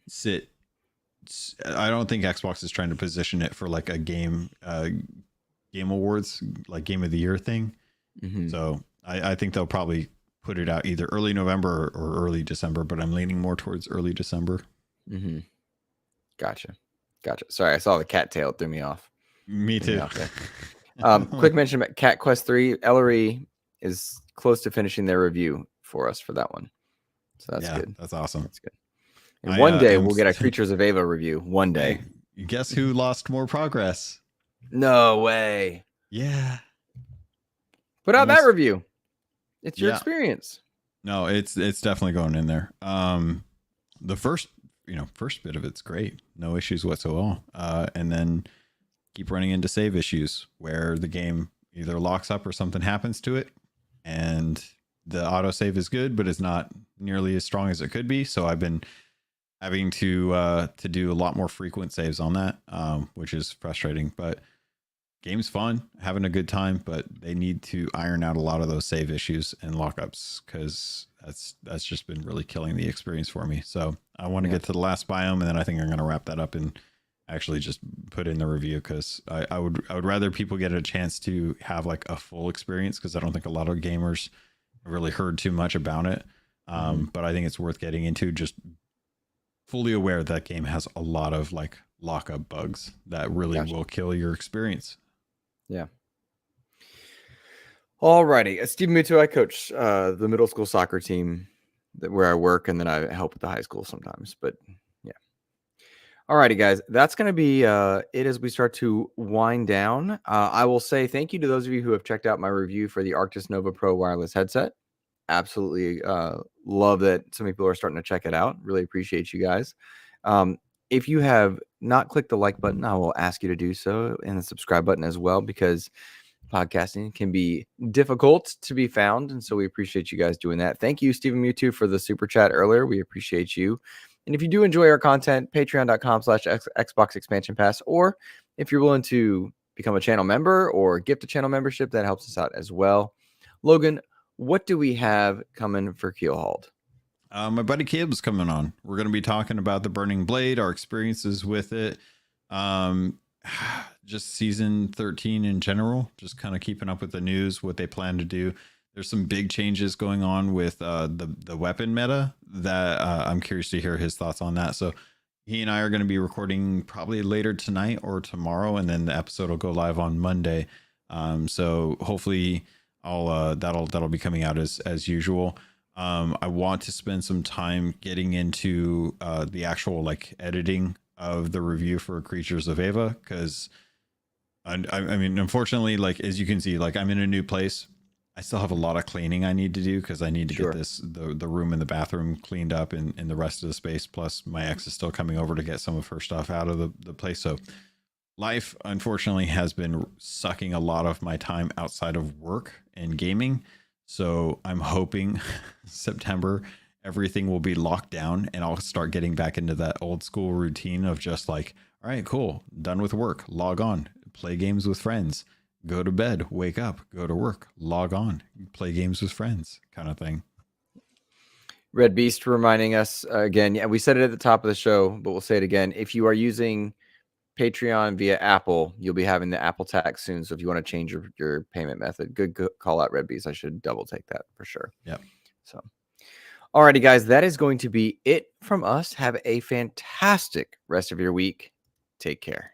sit. I don't think Xbox is trying to position it for like a game awards, like game of the year thing. So I think they'll probably put it out either early November or early December, but I'm leaning more towards early December. Gotcha. Sorry, I saw the cat tail. It threw me off. Me too. Quick mention about Cat Quest 3. Ellery is close to finishing their review for us for that one. So that's good. That's awesome. That's good. And one day we'll get a Creatures of Ava review. One day. Hey, guess who lost more progress? No way. Yeah. Put out that review. It's your experience. No, it's definitely going in there. The first bit of it's great. No issues whatsoever. And then keep running into save issues where the game either locks up or something happens to it. And the autosave is good, but it's not nearly as strong as it could be. So I've been having to do a lot more frequent saves on that, which is frustrating, but game's fun, having a good time, but they need to iron out a lot of those save issues and lockups because that's just been really killing the experience for me. So I want to get to the last biome, and then I think I'm going to wrap that up and actually just put in the review because I would rather people get a chance to have like a full experience because I don't think a lot of gamers have really heard too much about it. But I think it's worth getting into, just fully aware that game has a lot of like lockup bugs that really will kill your experience. Yeah. Alrighty. Steve Muto, I coach the middle school soccer team where I work, and then I help with the high school sometimes. But yeah. Alrighty, guys. That's going to be it as we start to wind down. I will say thank you to those of you who have checked out my review for the Arctis Nova Pro wireless headset. Absolutely love that so many people are starting to check it out. Really appreciate you guys. If you have not clicked the like button, I will ask you to do so, and the subscribe button as well, because podcasting can be difficult to be found. And so we appreciate you guys doing that. Thank you, Stephen Mewtwo, for the super chat earlier. We appreciate you. And if you do enjoy our content, patreon.com/Xbox Expansion Pass, or if you're willing to become a channel member or gift a channel membership, that helps us out as well. Logan, what do we have coming for Keelhauled? My buddy Caleb's coming on. We're going to be talking about the Burning Blade, our experiences with it, Just season 13 in general, just kind of keeping up with the news, what they plan to do. There's some big changes going on with the weapon meta that I'm curious to hear his thoughts on that. So he and I are going to be recording probably later tonight or tomorrow, and then the episode will go live on Monday. So hopefully that'll be coming out as usual. I want to spend some time getting into the actual like editing of the review for Creatures of Ava, because I mean, unfortunately, like as you can see, like I'm in a new place. I still have a lot of cleaning I need to do because I need to get the room and the bathroom cleaned up and the rest of the space. Plus, my ex is still coming over to get some of her stuff out of the place. So life, unfortunately, has been sucking a lot of my time outside of work and gaming. So I'm hoping September everything will be locked down and I'll start getting back into that old school routine of just like, all right, cool, done with work, log on, play games with friends, go to bed, wake up, go to work, log on, play games with friends, kind of thing. Red Beast reminding us again. Yeah, we said it at the top of the show, but we'll say it again. If you are using Patreon via Apple, you'll be having the Apple tax soon. So if you want to change your payment method, good call out, Red Beast. I should double take that for sure. Yep. So, alrighty, guys, that is going to be it from us. Have a fantastic rest of your week. Take care.